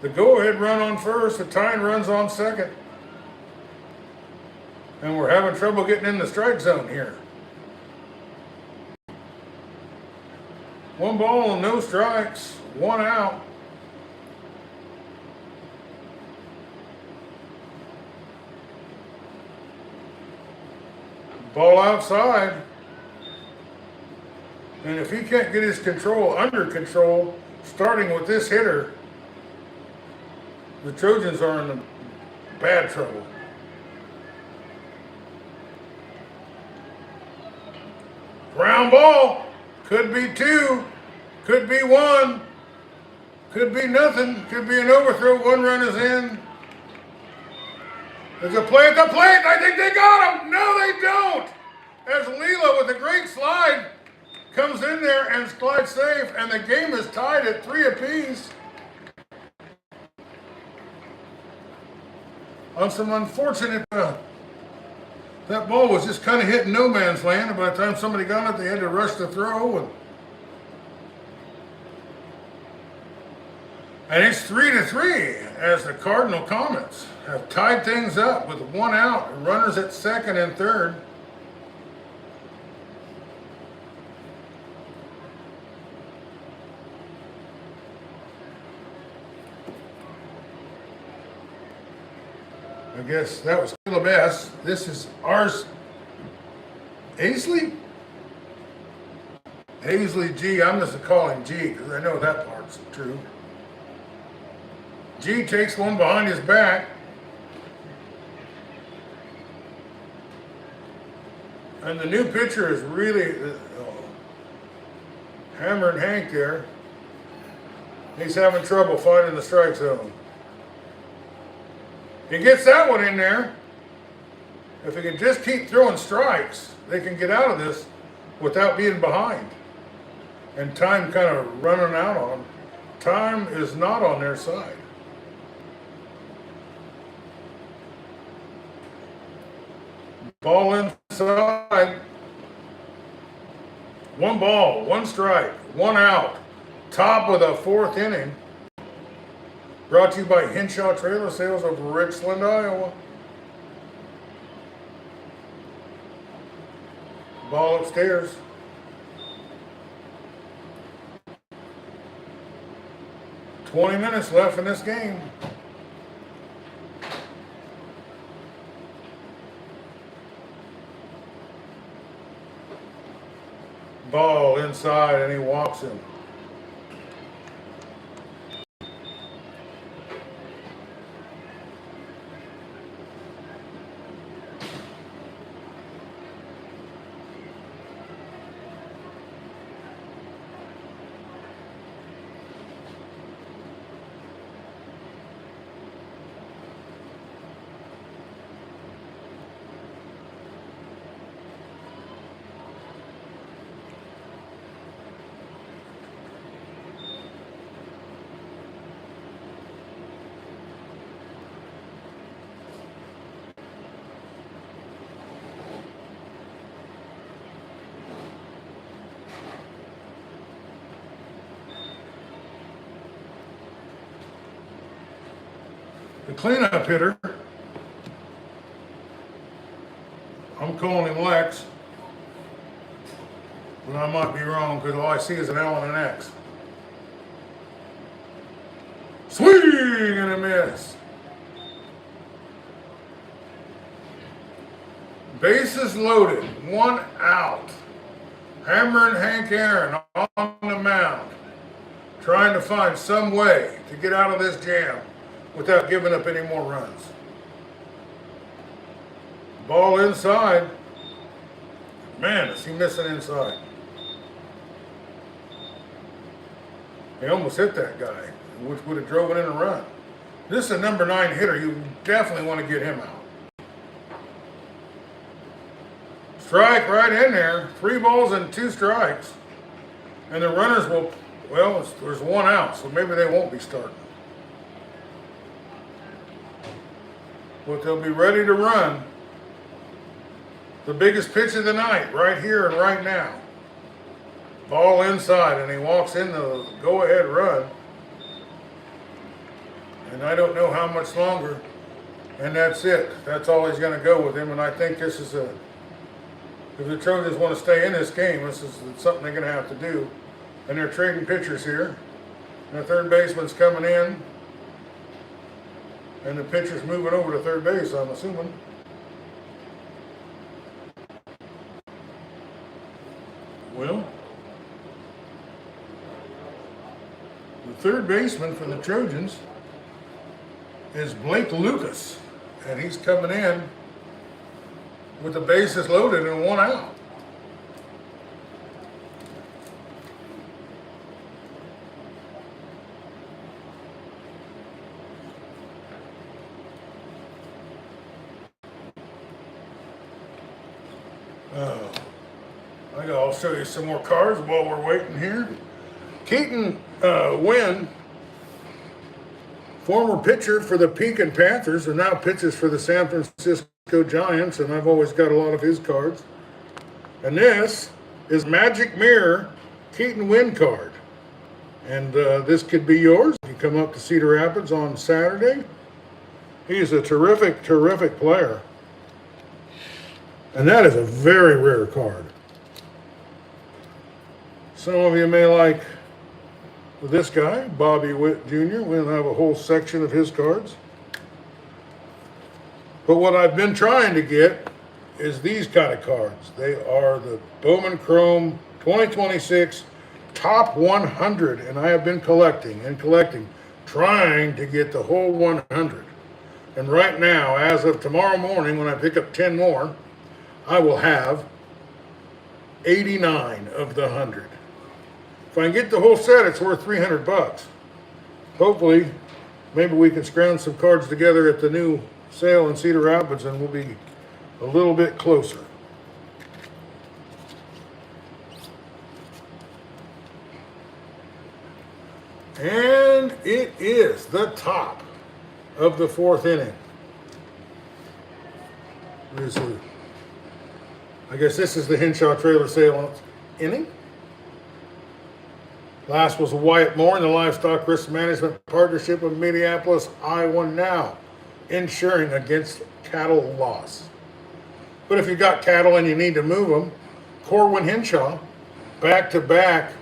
The go-ahead run on first, the tying runs on second. And we're having trouble getting in the strike zone here. 1 ball and no strikes, 1 out. Ball outside. And if he can't get his control under control, starting with this hitter, the Trojans are in bad trouble. Ground ball. Could be 2. Could be 1. Could be nothing. Could be an overthrow. 1 run is in. There's a play at the plate. I think they got him. No, they don't. As Leela with a great slide comes in there and slides safe, and the game is tied at 3 apiece. On some unfortunate, that ball was just kind of hitting no man's land, and by the time somebody got it, they had to rush the throw. And it's 3-3 as the Cardinal Comets have tied things up with 1 out, runners at second and third. I guess that was Caleb S. This is ours. Aisley G. I'm just calling G because I know that part's true. G takes 1 behind his back. And the new pitcher is really Hammer and Hank there. He's having trouble finding the strike zone. He gets that one in there. If he can just keep throwing strikes, they can get out of this without being behind. And time kind of running out on them. Time is not on their side. Ball inside. 1 ball, 1 strike, 1 out. Top of the 4th inning. Brought to you by Henshaw Trailer Sales of Richland, Iowa. Ball upstairs. "20 minutes left in this game." Ball inside and he walks him. cleanup hitter, I'm calling him Lex, but I might be wrong because all I see is an L and an X. Swing and a miss. Bases loaded, 1 out. Hammer and Hank Aaron on the mound, trying to find some way to get out of this jam without giving up any more runs. Ball inside. Man, is he missing inside. He almost hit that guy, which would have driven in a run. This is a number 9 hitter. You definitely want to get him out. Strike right in there. 3 balls and 2 strikes. And the runners will, well, there's 1 out, so maybe they won't be starting. But they'll be ready to run. The biggest pitch of the night, right here and right now. Ball inside, and he walks in the go-ahead run. And I don't know how much longer. And that's it. That's all he's going to go with him. And I think this is a, if the Trojans want to stay in this game, this is something they're going to have to do. And they're trading pitchers here. And the third baseman's coming in. And the pitcher's moving over to third base, I'm assuming. Well, the third baseman for the Trojans is Blake Lucas. And he's coming in with the bases loaded and 1 out. I'll show you some more cards while we're waiting here. Keaton Wynn, former pitcher for the Pekin Panthers, and now pitches for the San Francisco Giants, and I've always got a lot of his cards. And this is Magic Mirror Keaton Wynn card. And this could be yours if you come up to Cedar Rapids on Saturday. He's a terrific, terrific player. And that is a very rare card. Some of you may like this guy, Bobby Witt Jr. We'll have a whole section of his cards. But what I've been trying to get is these kind of cards. They are the Bowman Chrome 2026 Top 100. And I have been collecting and collecting, trying to get the whole 100. And right now, as of tomorrow morning, when I pick up 10 more, I will have 89 of the 100. If I can get the whole set, it's worth $300. Hopefully, maybe we can scrounge some cards together at the new sale in Cedar Rapids and we'll be a little bit closer. And it is the top of the 4th inning. I guess this is the Henshaw trailer sale inning. Last was Wyatt Moore in the Livestock Risk Management Partnership of Minneapolis, Iowa now, insuring against cattle loss. But if you got cattle and you need to move them, Corwin Henshaw, back-to-back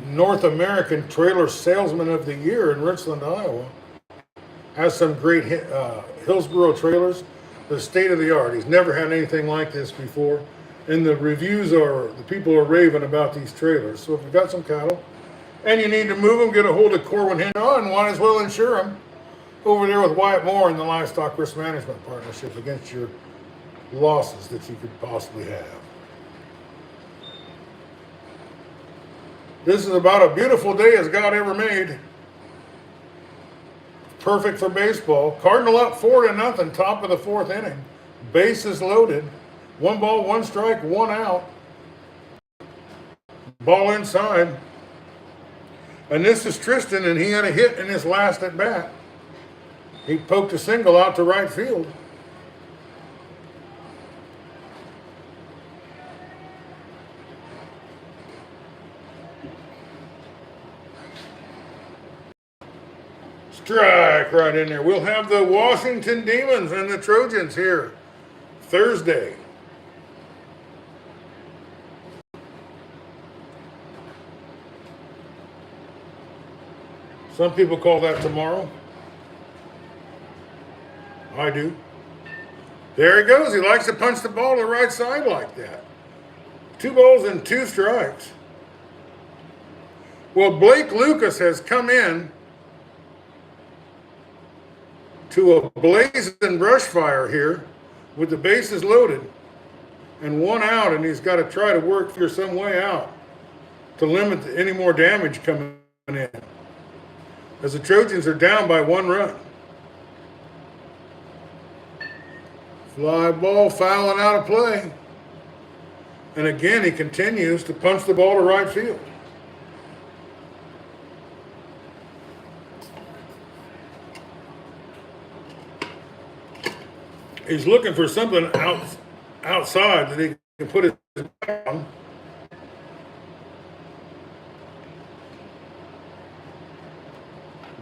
North American Trailer Salesman of the Year in Richland, Iowa, has some great Hillsboro trailers. The state of the art. He's never had anything like this before. And the reviews are, the people are raving about these trailers. So if you've got some cattle and you need to move them, get a hold of Corwin Henshaw and might as well insure them over there with Wyatt Moore in the Livestock Risk Management Partnership against your losses that you could possibly have. This is about a beautiful day as God ever made. Perfect for baseball. Cardinal up 4-0, top of the 4th inning. Bases loaded. 1 ball, 1 strike, 1 out. Ball inside. And this is Tristan, and he had a hit in his last at bat. He poked a single out to right field. Strike right in there. We'll have the Washington Demons and the Trojans here Thursday. Some people call that tomorrow. I do. There he goes. He likes to punch the ball to the right side like that. 2 balls and 2 strikes. Well, Blake Lucas has come in to a blazing brush fire here with the bases loaded and 1 out, and he's got to try to work through some way out to limit any more damage coming in, as the Trojans are down by 1 run. Fly ball fouling out of play. And again, he continues to punch the ball to right field. He's looking for something outside that he can put his back on.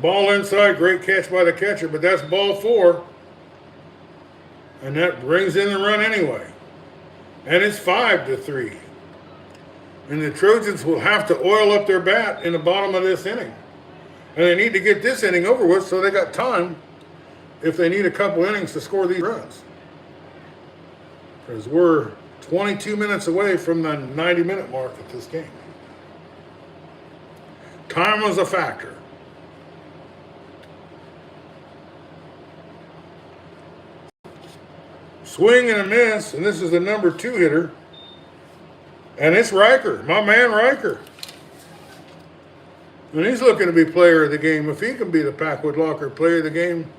Ball inside, great catch by the catcher, but that's ball 4. And that brings in the run anyway. And it's 5-3. And the Trojans will have to oil up their bat in the bottom of this inning. And they need to get this inning over with so they got time if they need a couple innings to score these runs. Because we're 22 minutes away from the 90-minute mark of this game. Time was a factor. Swing and a miss, and this is the number 2 hitter. And it's Riker, my man Riker. And he's looking to be player of the game. If he can be the Packwood Locker player of the game.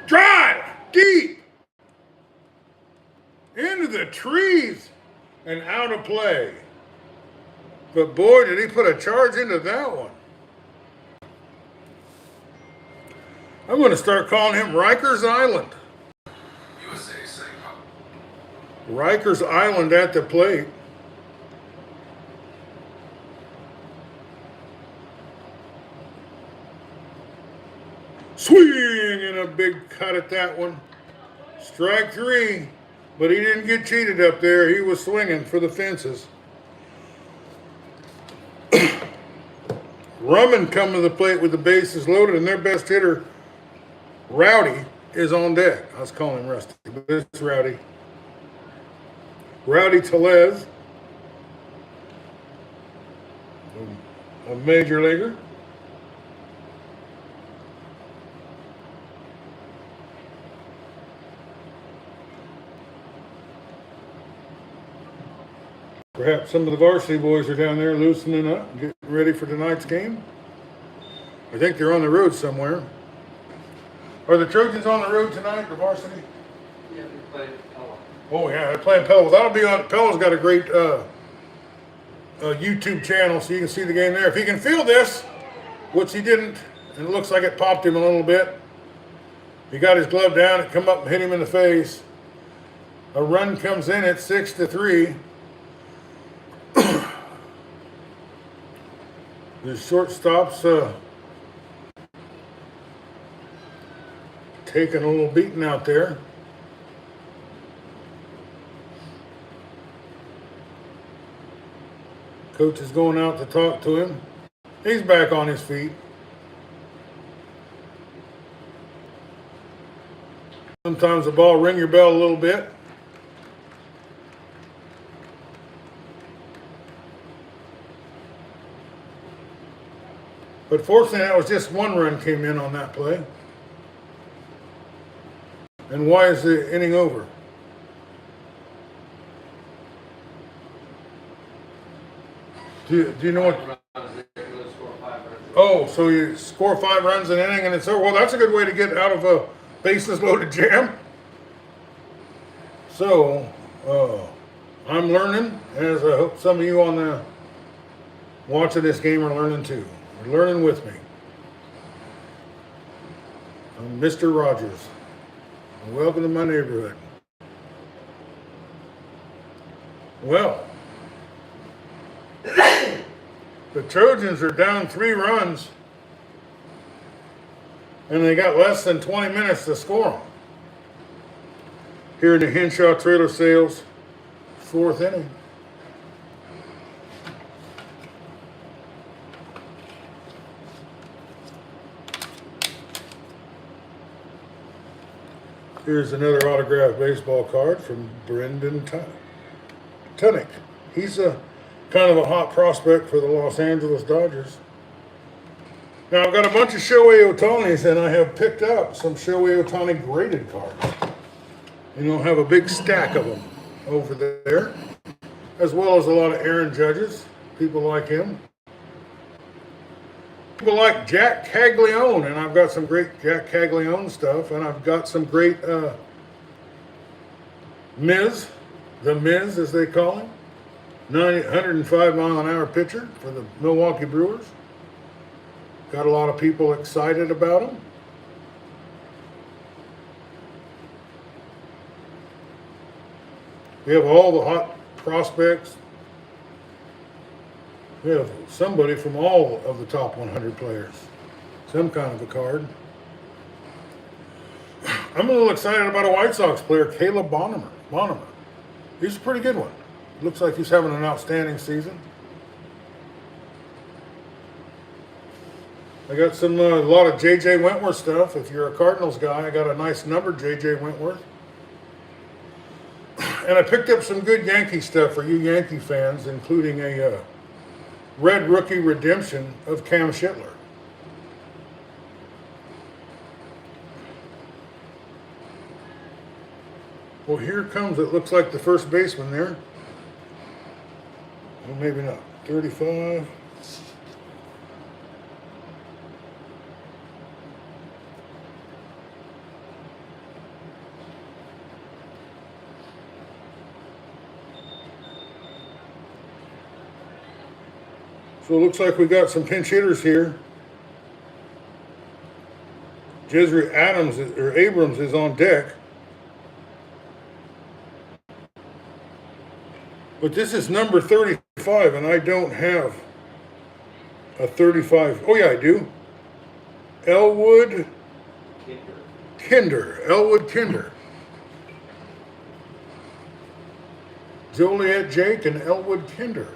Drive! Deep! Into the trees and out of play. But boy, did he put a charge into that one. I'm going to start calling him Rikers Island. Rikers Island at the plate. Swing and a big cut at that one. Strike 3, but he didn't get cheated up there. He was swinging for the fences. Rumman coming to the plate with the bases loaded, and their best hitter, Rowdy, is on deck. I was calling him Rusty, but it's Rowdy. Rowdy Tellez, a major leaguer. Perhaps some of the varsity boys are down there loosening up, getting ready for tonight's game. I think they're on the road somewhere. Are the Trojans on the road tonight, the varsity? Yeah, we played Pella. Oh, yeah, they're playing Pella. That'll be on. Pella's got a great YouTube channel, so you can see the game there. If he can feel this, which he didn't, and it looks like it popped him a little bit. He got his glove down, it come up and hit him in the face. A run comes in at 6-3. The shortstop's taking a little beating out there. Coach is going out to talk to him. He's back on his feet. Sometimes the ball ring your bell a little bit. But fortunately, that was just 1 run came in on that play. And why is the inning over? Do you know what? Oh, so you score 5 runs an inning and it's over. Well, that's a good way to get out of a bases loaded jam. So, I'm learning, as I hope some of you on the watching this game are learning too. You're learning with me. I'm Mr. Rogers. Welcome to my neighborhood. Well, The Trojans are down 3 runs, and they got less than 20 minutes to score them. Here in the Henshaw Trailer Sales 4th inning. Here's another autographed baseball card from Brendan Tunick. He's a kind of a hot prospect for the Los Angeles Dodgers. Now I've got a bunch of Shohei Ohtanis, and I have picked up some Shohei Ohtani graded cards. And you'll have a big stack of them over there, as well as a lot of Aaron Judges. People like him. People like Jack Caglione, and I've got some great Jack Caglione stuff, and I've got some great Miz, the Miz as they call him, 105-mile-an-hour pitcher for the Milwaukee Brewers. Got a lot of people excited about him. We have all the hot prospects. We have somebody from all of the top 100 players. Some kind of a card. I'm a little excited about a White Sox player, Caleb Bonham. He's a pretty good one. Looks like he's having an outstanding season. I got a lot of J.J. Wentworth stuff. If you're a Cardinals guy, I got a nice number, J.J. Wentworth. And I picked up some good Yankee stuff for you Yankee fans, including a Red Rookie Redemption of Cam Schittler. Well, here comes, it looks like the first baseman there. Well, maybe not. 35. So it looks like we got some pinch hitters here. Jezri Abrams is on deck. But this is number 35, and I don't have a 35. Oh, yeah, I do. Elwood Kinder. Joliet Jake and Elwood Kinder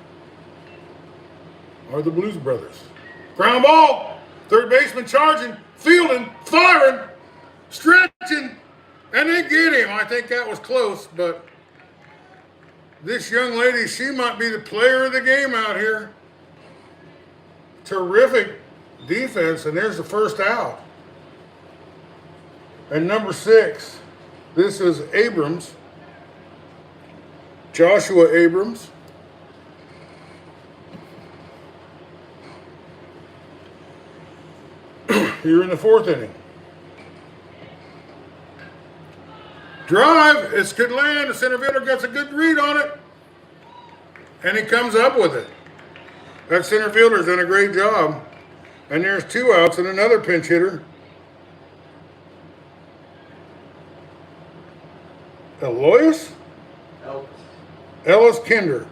are the Blues Brothers. Ground ball. Third baseman charging, fielding, firing, stretching, and they get him. I think that was close, but this young lady, she might be the player of the game out here. Terrific defense, and there's the first out. And number 6, this is Abrams, Joshua Abrams. Here in the 4th inning. Drive, it's good land. The center fielder gets a good read on it. And he comes up with it. That center fielder's done a great job. And there's 2 outs and another pinch hitter. Ellis Kinder.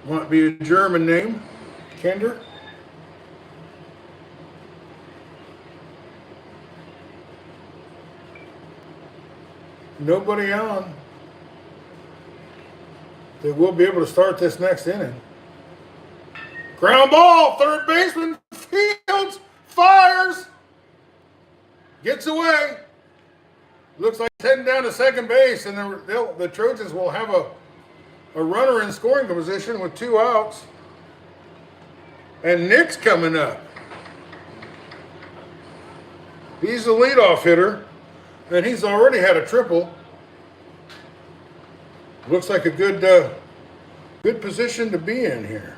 Might be a German name, Kinder. Nobody on. They will be able to start this next inning. Ground ball, third baseman, fields, fires, gets away. Looks like he's heading down to second base, and the Trojans will have a runner in scoring position with 2 outs. And Nick's coming up. He's the leadoff hitter, and he's already had a triple. Looks like a good position to be in here.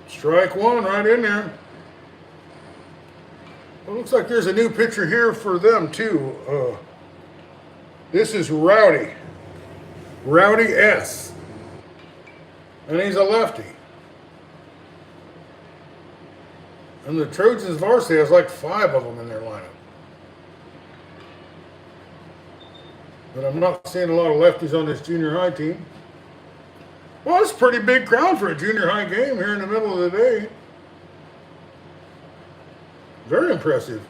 Strike 1 right in there. It looks like there's a new pitcher here for them, too. This is Rowdy S. And he's a lefty. And the Trojans varsity has like 5 of them in their lineup. But I'm not seeing a lot of lefties on this junior high team. Well, it's a pretty big crowd for a junior high game here in the middle of the day. Very impressive.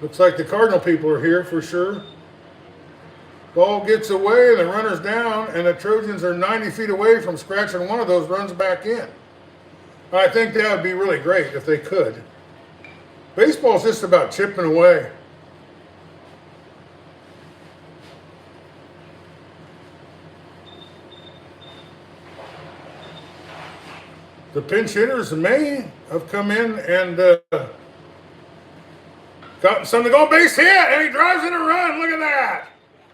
Looks like the Cardinal people are here for sure. Ball gets away, the runner's down, and the Trojans are 90 feet away from scratching one of those runs back in. I think that would be really great if they could. Baseball's just about chipping away. The pinch hitters may have come in and gotten something to go. Base hit, and he drives in a run. Look at that.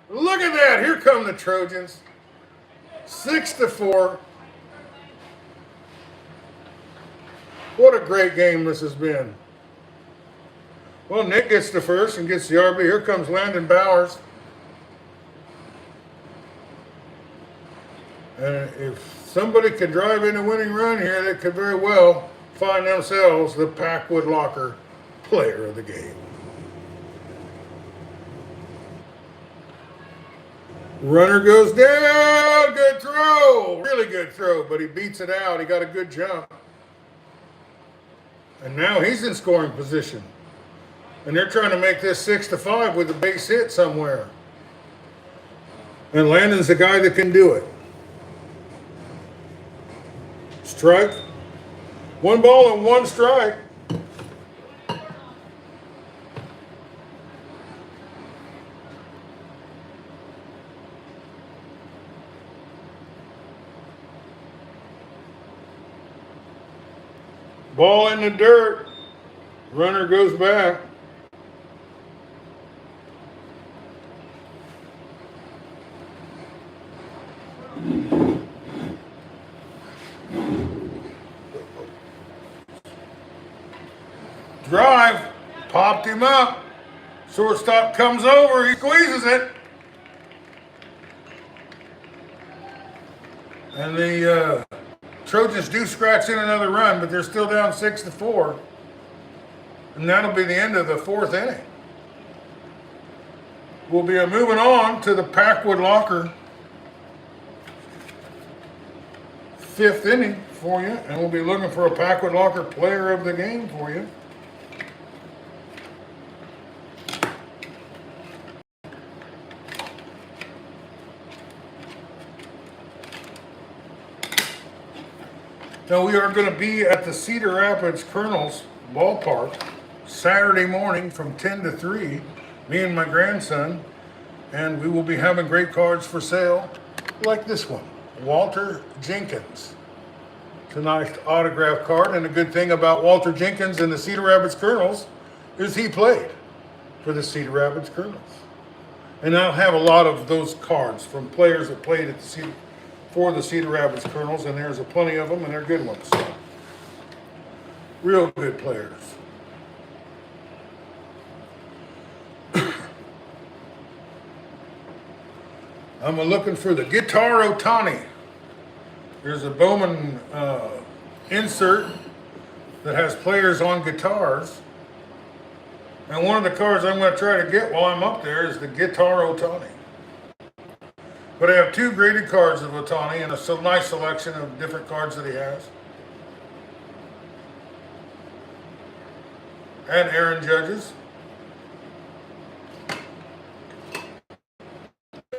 Look at that. Here come the Trojans. 6-4. What a great game this has been. Well, Nick gets the first and gets the RB. Here comes Landon Bowers. And if somebody could drive in a winning run here, they could very well find themselves the Packwood Locker player of the game. Runner goes down. Good throw. Really good throw, but he beats it out. He got a good jump. And now he's in scoring position. And they're trying to make this 6-5 with a base hit somewhere. And Landon's the guy that can do it. Strike. 1 ball and 1 strike. Ball in the dirt. Runner goes back. Drive, popped him up. Shortstop comes over, he squeezes it. And the Trojans do scratch in another run, but they're still down 6-4. And that'll be the end of the 4th inning. We'll be moving on to the Packwood Locker 5th inning for you, and we'll be looking for a Packwood Locker player of the game for you. Now we are going to be at the Cedar Rapids Colonels ballpark Saturday morning from 10 to 3, me and my grandson, and we will be having great cards for sale like this one, Walter Jenkins. It's a nice autograph card, and the good thing about Walter Jenkins and the Cedar Rapids Colonels is he played for the Cedar Rapids Colonels. And I'll have a lot of those cards from players that played at for the Cedar Rapids Colonels, and there's plenty of them, and they're good ones. Real good players. I'm looking for the Guitar Otani. There's a Bowman insert that has players on guitars. And one of the cards I'm going to try to get while I'm up there is the Guitar Otani. But I have 2 graded cards of Otani and a nice selection of different cards that he has. And Aaron Judge's.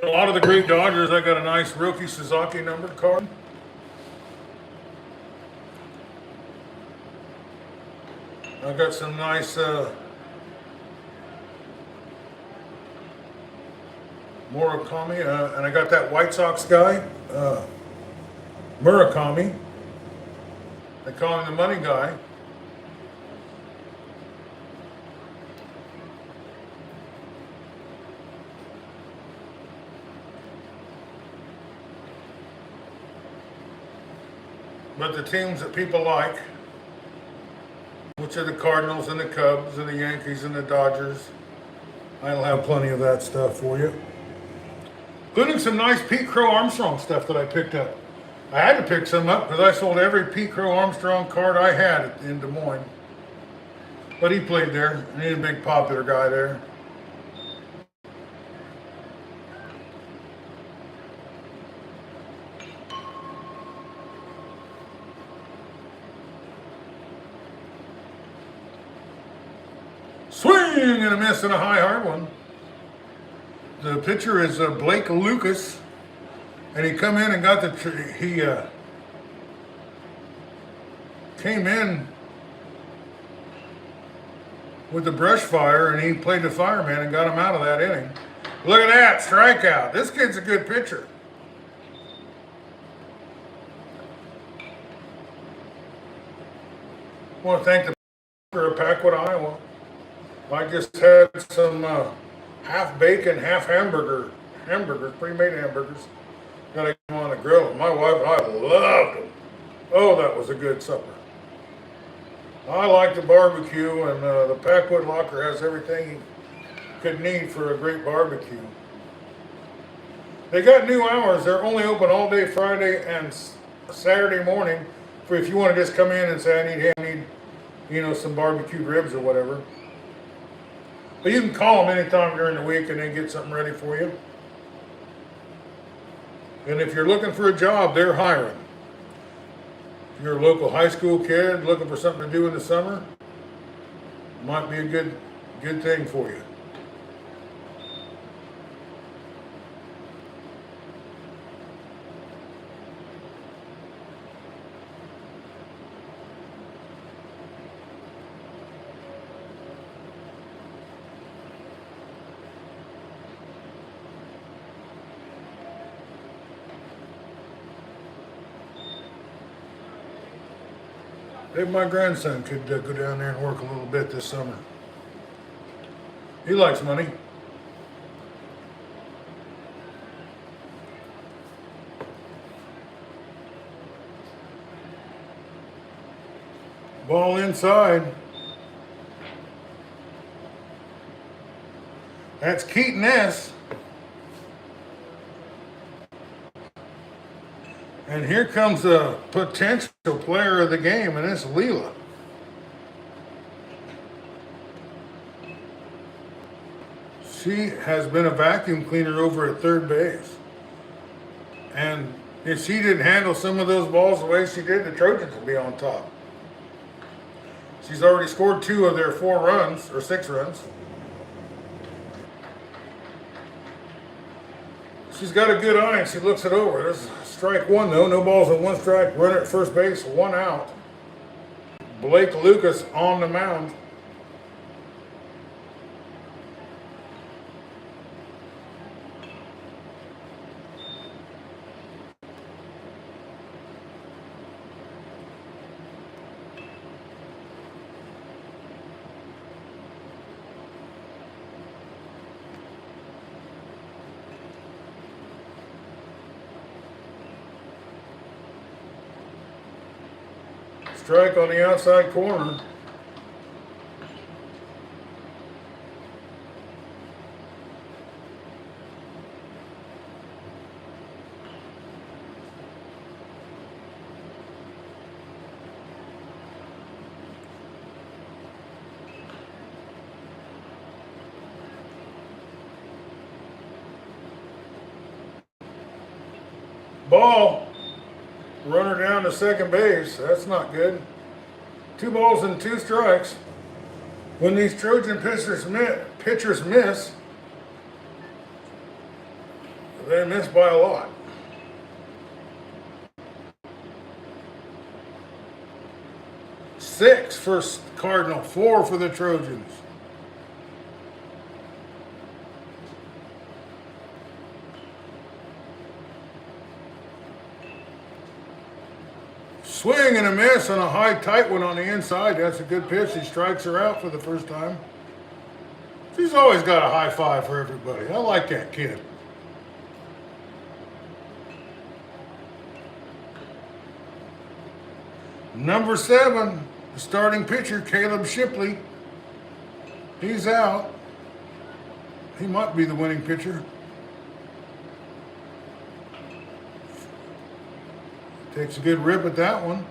A lot of the great Dodgers, I got a nice Rookie Suzuki numbered card. I got some nice Murakami, and I got that White Sox guy, Murakami. They call him the money guy. But the teams that people like, which are the Cardinals and the Cubs and the Yankees and the Dodgers, I'll have plenty of that stuff for you. Including some nice Pete Crow Armstrong stuff that I picked up. I had to pick some up because I sold every Pete Crow Armstrong card I had in Des Moines. But he played there, and he's a big popular guy there. Swing and a miss and a high hard one. The pitcher is Blake Lucas, and he come in and got he came in with the brush fire, and he played the fireman and got him out of that inning. Look at that strikeout. This kid's a good pitcher. I want to thank the for Packwood, Iowa. I just had some half bacon, half hamburgers, pre-made hamburgers. Got them on the grill. My wife and I loved them. Oh, that was a good supper. I like the barbecue, and the Packwood Locker has everything you could need for a great barbecue. They got new hours. They're only open all day Friday and Saturday morning for if you want to just come in and say, I need some barbecued ribs or whatever. But you can call them anytime during the week and they get something ready for you. And if you're looking for a job, they're hiring. If you're a local high school kid looking for something to do in the summer, might be a good thing for you. Maybe my grandson could go down there and work a little bit this summer. He likes money. Ball inside. That's Keaton S. And here comes a potential player of the game, and it's Leela. She has been a vacuum cleaner over at third base. And if she didn't handle some of those balls the way she did, the Trojans would be on top. She's already scored 2 of their 4 runs, or 6 runs. She's got a good eye, and she looks it over. There's strike 1, though. No balls and 1 strike. Runner at first base, 1 out. Blake Lucas on the mound. Strike on the outside corner. Ball. Runner down to second base. That's not good. 2 balls and 2 strikes. When these Trojan pitchers miss, they miss by a lot. Six for Cardinal, 4 for the Trojans. Swing and a miss on a high, tight one on the inside. That's a good pitch. He strikes her out for the first time. She's always got a high five for everybody. I like that kid. Number 7, the starting pitcher, Caleb Shipley. He's out. He might be the winning pitcher. Takes a good rip at that one.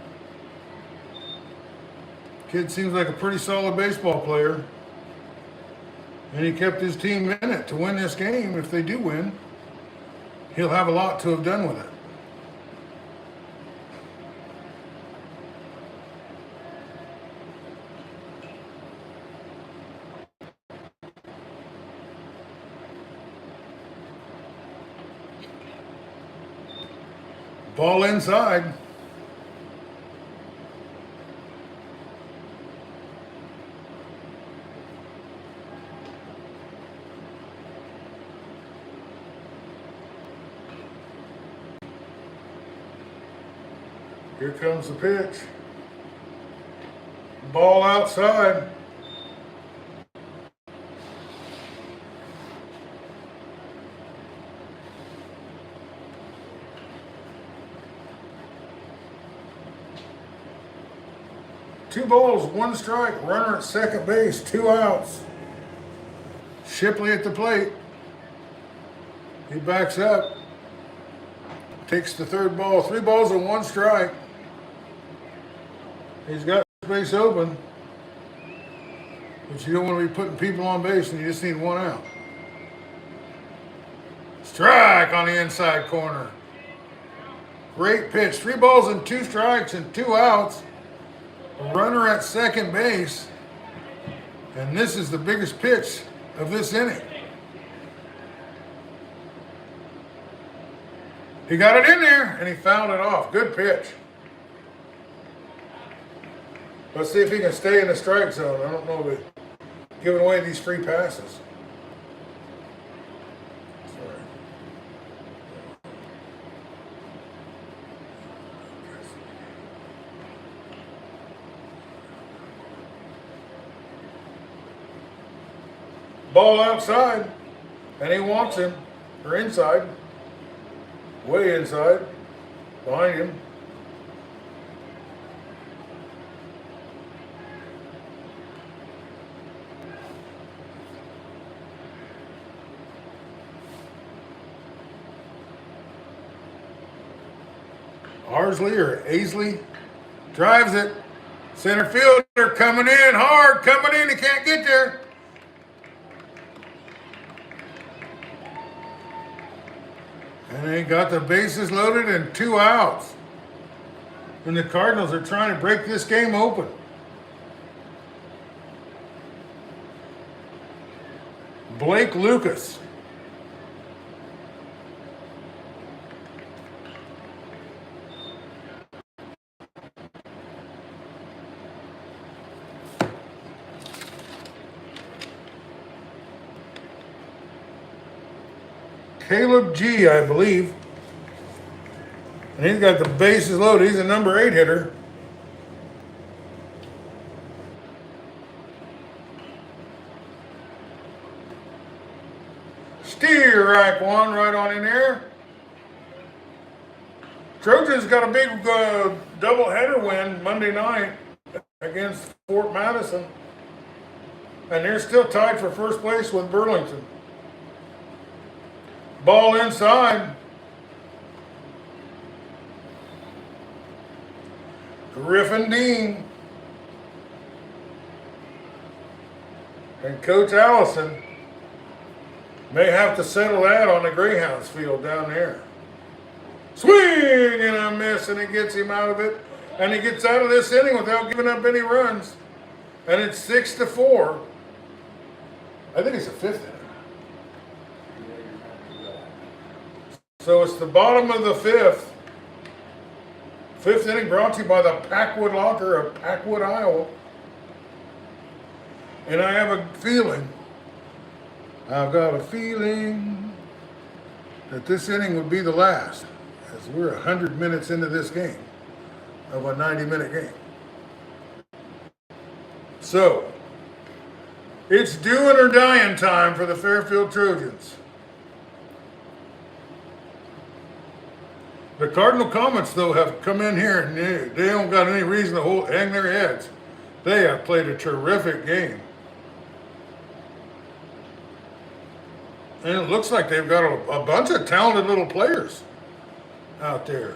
Kid seems like a pretty solid baseball player. And he kept his team in it to win this game. If they do win, he'll have a lot to have done with it. Ball inside. Here comes the pitch. Ball outside. Two balls, one strike, runner at second base, 2 outs. Shipley at the plate. He backs up. Takes the third ball. 3 balls and 1 strike. He's got space open. But you don't want to be putting people on base and you just need 1 out. Strike on the inside corner. Great pitch. 3 balls and 2 strikes and 2 outs. Runner at second base. And this is the biggest pitch of this inning. He got it in there and he fouled it off. Good pitch. Let's see if he can stay in the strike zone. I don't know if he's giving away these free passes. Sorry. Ball outside, and he wants him, or inside, way inside, behind him. Aisley drives it. Center fielder coming in hard, coming in, he can't get there. And they got the bases loaded and 2 outs. And the Cardinals are trying to break this game open. Blake Lucas. Caleb G, I believe. And he's got the bases loaded. He's a number 8 hitter. Strike one right on in there. Trojans got a big doubleheader win Monday night against Fort Madison. And they're still tied for first place with Burlington. Ball inside. Griffin Dean. And Coach Allison may have to settle that on the Greyhounds field down there. Swing and a miss, and he gets him out of it. And he gets out of this inning without giving up any runs. And it's 6-4. I think it's the 5th inning. So it's the bottom of the 5th. 5th inning brought to you by the Packwood Locker of Packwood, Iowa. And I have a feeling, I've got a feeling that this inning would be the last, as we're 100 minutes into this game, of a 90-minute game. So, it's doing or dying time for the Fairfield Trojans. The Cardinal Comets, though, have come in here and they don't got any reason to hang their heads. They have played a terrific game. And it looks like they've got a bunch of talented little players out there.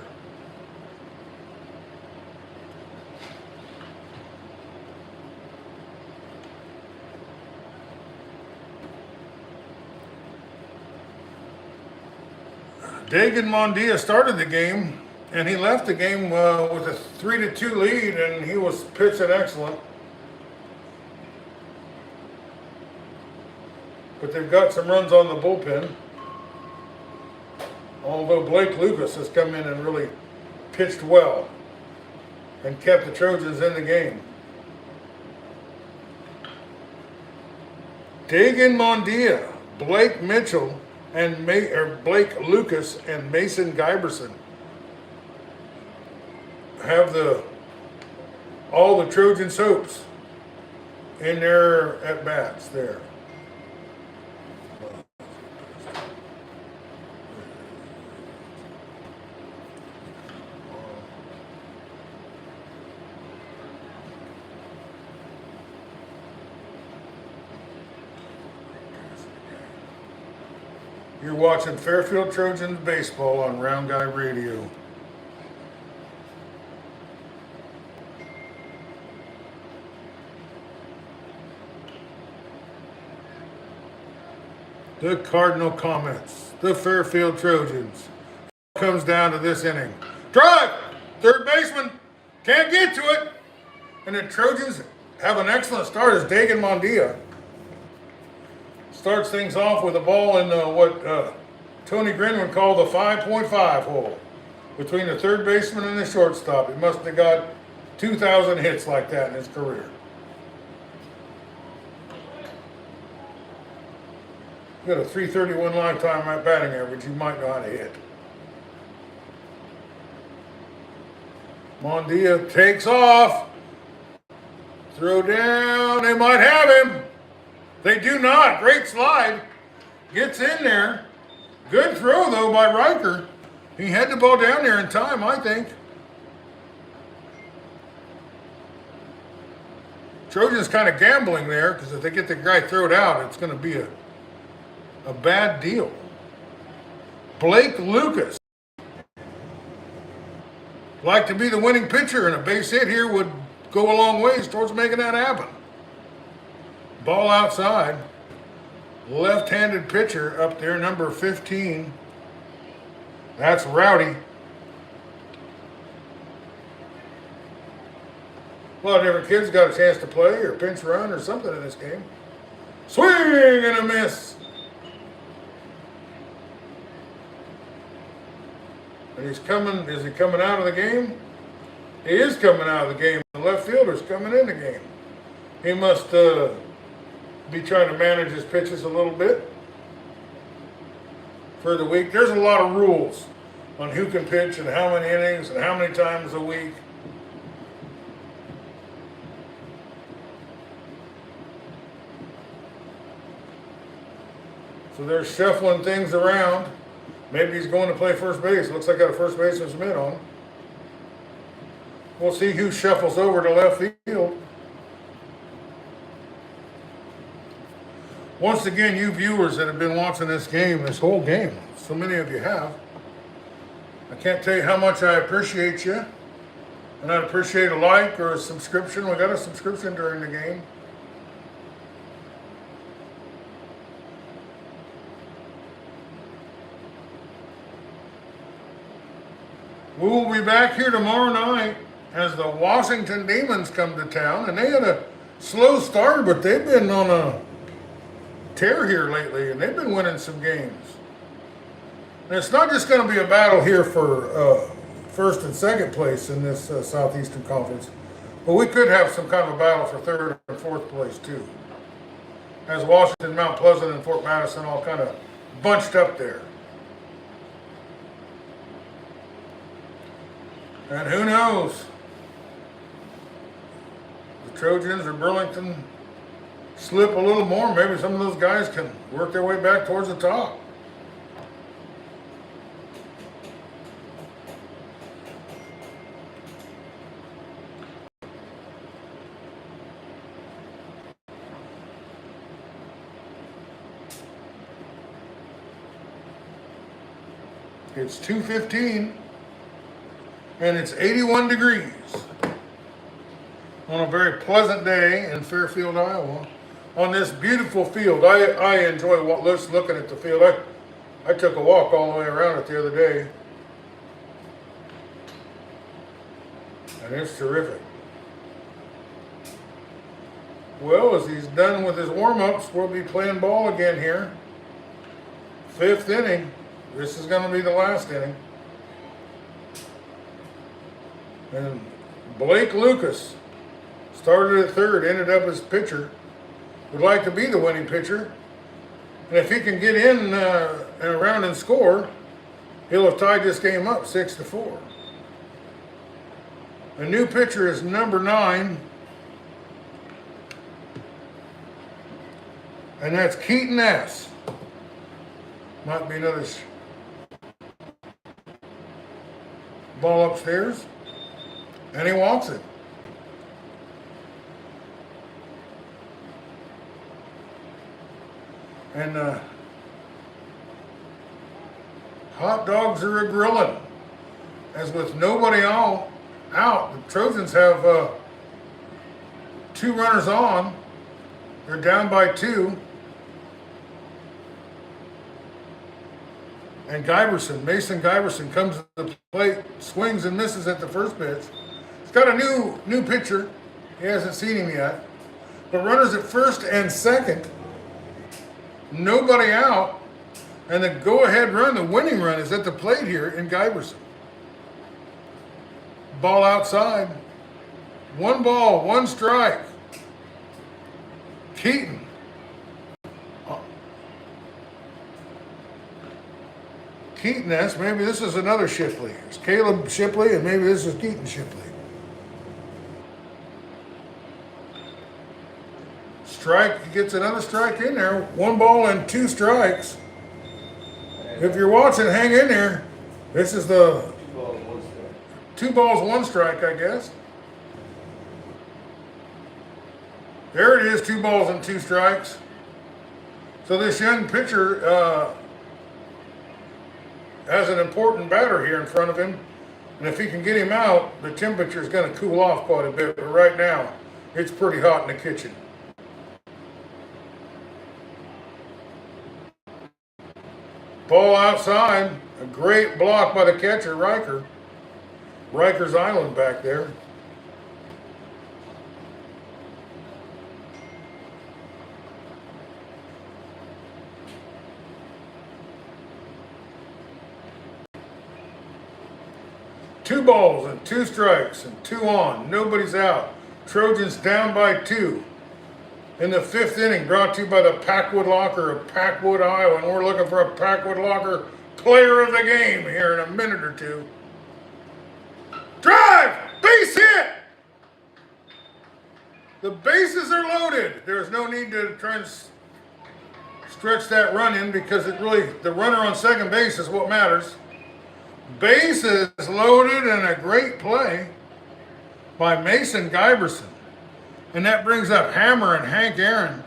Dagan Mondia started the game, and he left the game with a 3-2 lead, and he was pitching excellent. But they've got some runs on the bullpen. Although Blake Lucas has come in and really pitched well and kept the Trojans in the game. Dagan Mondia, Blake Mitchell, and Blake Lucas and Mason Giberson have all the Trojan soaps in their at bats there. You're watching Fairfield Trojans baseball on Round Guy Radio. The Cardinal comments. The Fairfield Trojans. Comes down to this inning. Drive! Third baseman can't get to it. And the Trojans have an excellent start as Dagan Mondia starts things off with a ball in what Tony Grin would call the 5.5 hole between the third baseman and the shortstop. He must have got 2,000 hits like that in his career. Got a 331 lifetime batting average. You might know how to hit. Mondia takes off. Throw down. They might have him. They do not. Great slide. Gets in there. Good throw, though, by Riker. He had the ball down there in time, I think. Trojans kind of gambling there because if they get the guy thrown out, it's going to be a bad deal. Blake Lucas. Like to be the winning pitcher, and a base hit here would go a long ways towards making that happen. Ball outside. Left-handed pitcher up there, number 15. That's Rowdy. A lot of different kids got a chance to play or pinch run or something in this game. Swing and a miss. And he's coming, is he coming out of the game? He is coming out of the game. The left fielder's coming in the game. He must be trying to manage his pitches a little bit for the week. There's a lot of rules on who can pitch and how many innings and how many times a week. So they're shuffling things around. Maybe he's going to play first base. Looks like I got a first baseman's mitt on. We'll see who shuffles over to left field. Once again, you viewers that have been watching this game, this whole game, so many of you have, I can't tell you how much I appreciate you. And I'd appreciate a like or a subscription. We got a subscription during the game. We will be back here tomorrow night as the Washington Demons come to town. And they had a slow start, but they've been on a tear here lately, and they've been winning some games. And it's not just going to be a battle here for first and second place in this Southeastern Conference, but we could have some kind of a battle for third and fourth place too, as Washington, Mount Pleasant, and Fort Madison all kind of bunched up there. And who knows? The Trojans or Burlington slip a little more. Maybe some of those guys can work their way back towards the top. It's 2:15 and it's 81 degrees on a very pleasant day in Fairfield, Iowa. On this beautiful field. I enjoy looking at the field. I took a walk all the way around it the other day, and it's terrific. Well, as he's done with his warm-ups, we'll be playing ball again here. 5th inning. This is going to be the last inning. And Blake Lucas started at 3rd, ended up as pitcher. Would like to be the winning pitcher. And if he can get in and around and score, he'll have tied this game up 6-4. The new pitcher is number 9. And that's Keaton S. Might be another ball upstairs. And he walks it. And hot dogs are a-grillin'. As with nobody out, the Trojans have 2 runners on. They're down by 2. And Mason Giberson comes to the plate, swings and misses at the first pitch. He's got a new pitcher. He hasn't seen him yet. But runners at 1st and 2nd. Nobody out. And the go-ahead run, the winning run, is at the plate here in Giberson. Ball outside. 1 ball, 1 strike. Keaton. Keaton S. Maybe this is another Shipley. It's Caleb Shipley, and maybe this is Keaton Shipley. Strike, he gets another strike in there. 1 ball and 2 strikes. If you're watching, hang in there. This is the 2 balls, 1 strike, I guess. There it is, 2 balls and 2 strikes. So this young pitcher has an important batter here in front of him. And if he can get him out, the temperature is going to cool off quite a bit. But right now, it's pretty hot in the kitchen. Ball outside. A great block by the catcher, Riker. Riker's Island back there. Two balls and 2 strikes and 2 on. Nobody's out. Trojans down by 2. In the 5th inning, brought to you by the Packwood Locker of Packwood, Iowa. And we're looking for a Packwood Locker player of the game here in a minute or 2. Drive! Base hit! The bases are loaded. There's no need to try and stretch that run in because the runner on second base is what matters. Bases loaded and a great play by Mason Giberson. And that brings up Hammer and Hank Aaron.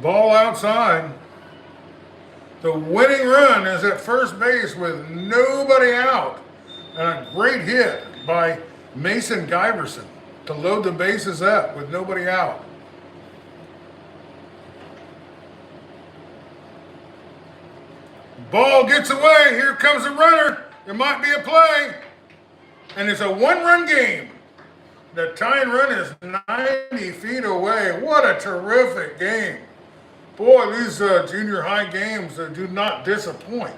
Ball outside. The winning run is at first base with nobody out. And a great hit by Mason Giberson to load the bases up with nobody out. Ball gets away. Here comes a runner. There might be a play. And it's a 1-run game. The tying run is 90 feet away. What a terrific game. Boy, these junior high games do not disappoint.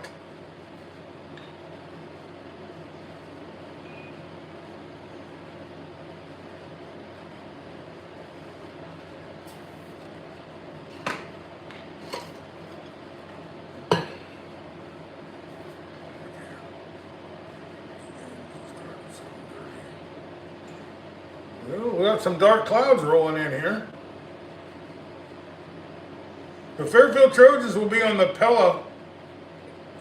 Well, we got some dark clouds rolling in here. The Fairfield Trojans will be on the Pella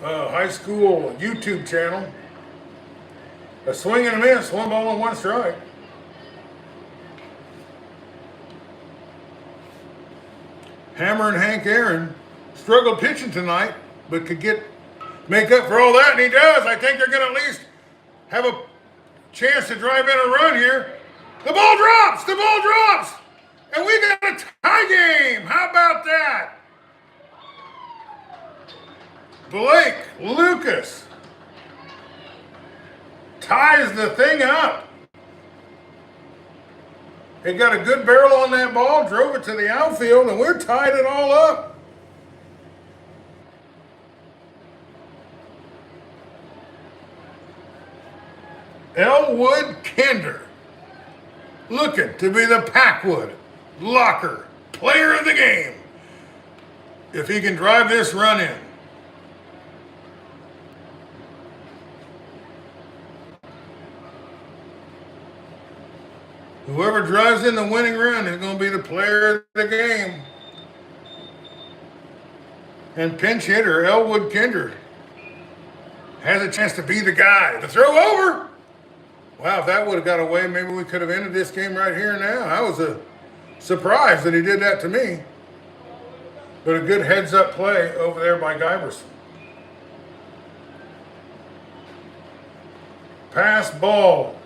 High School YouTube channel. A swing and a miss, 1 ball and 1 strike. Hammer and Hank Aaron struggled pitching tonight, but could get make up for all that, and he does. I think they're going to at least have a chance to drive in a run here. The ball drops! The ball drops! And we got a tie game! How about that? Blake Lucas ties the thing up. He got a good barrel on that ball, drove it to the outfield, and we're tied it all up. Elwood Kinder, looking to be the Packwood Locker Player of the Game, if he can drive this run in. Whoever drives in the winning run is going to be the player of the game. And pinch hitter Elwood Kinder has a chance to be the guy to throw over. Wow, if that would have got away, maybe we could have ended this game right here now. I was surprised that he did that to me. But a good heads-up play over there by Giverson. Pass ball.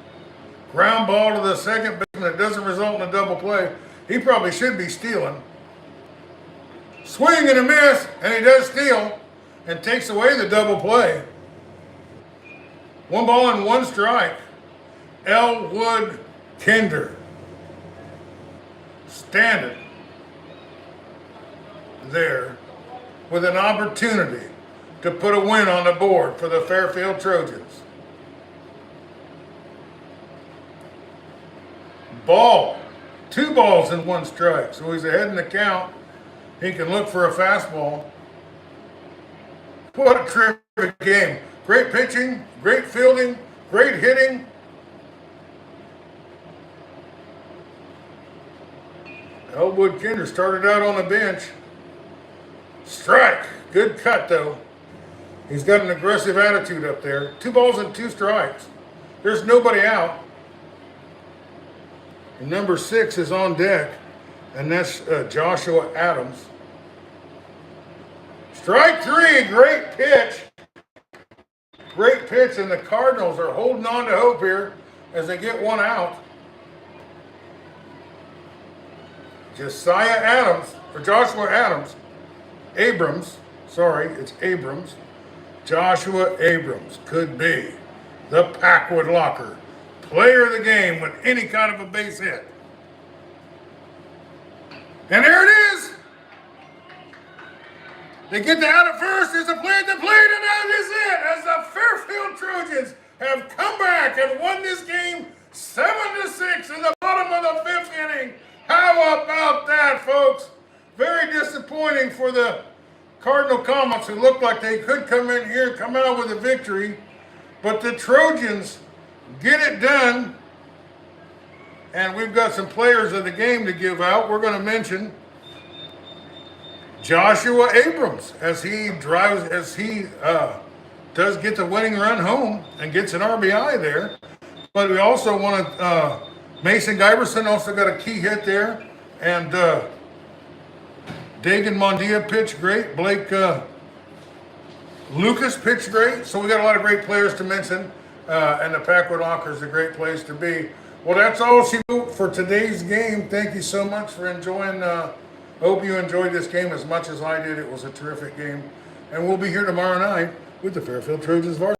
Ground ball to the second baseman that doesn't result in a double play. He probably should be stealing. Swing and a miss, and he does steal and takes away the double play. 1 ball and 1 strike. Elwood Kinder standing there with an opportunity to put a win on the board for the Fairfield Trojans. Ball. 2 balls and 1 strike. So he's ahead in the count. He can look for a fastball. What a terrific game. Great pitching, great fielding, great hitting. Elwood Kinder started out on the bench. Strike. Good cut, though. He's got an aggressive attitude up there. 2 balls and 2 strikes. There's nobody out. And number 6 is on deck, and that's Joshua Adams. Strike 3. Great pitch. Great pitch, and the Cardinals are holding on to hope here as they get 1 out. Josiah Adams, or Joshua Adams, Abrams, sorry, it's Abrams. Joshua Abrams could be the Packwood Locker Player of the Game with any kind of a base hit. And there it is. They get the out at first. There's a play at the plate, and that is it. As the Fairfield Trojans have come back and won this game 7-6 in the bottom of the 5th inning. How about that, folks? Very disappointing for the Cardinal Comets, who looked like they could come in here and come out with a victory. But the Trojans get it done. And we've got some players of the game to give out. We're going to mention Joshua Abrams as he does get the winning run home and gets an RBI there. But we also want to, Mason Giverson also got a key hit there. And Dagan Mondia pitched great. Blake Lucas pitched great. So we got a lot of great players to mention. And the Packwood Locker is a great place to be. Well, that's all she wrote for today's game. Thank you so much for enjoying. Hope you enjoyed this game as much as I did. It was a terrific game. And we'll be here tomorrow night with the Fairfield Trojans varsity.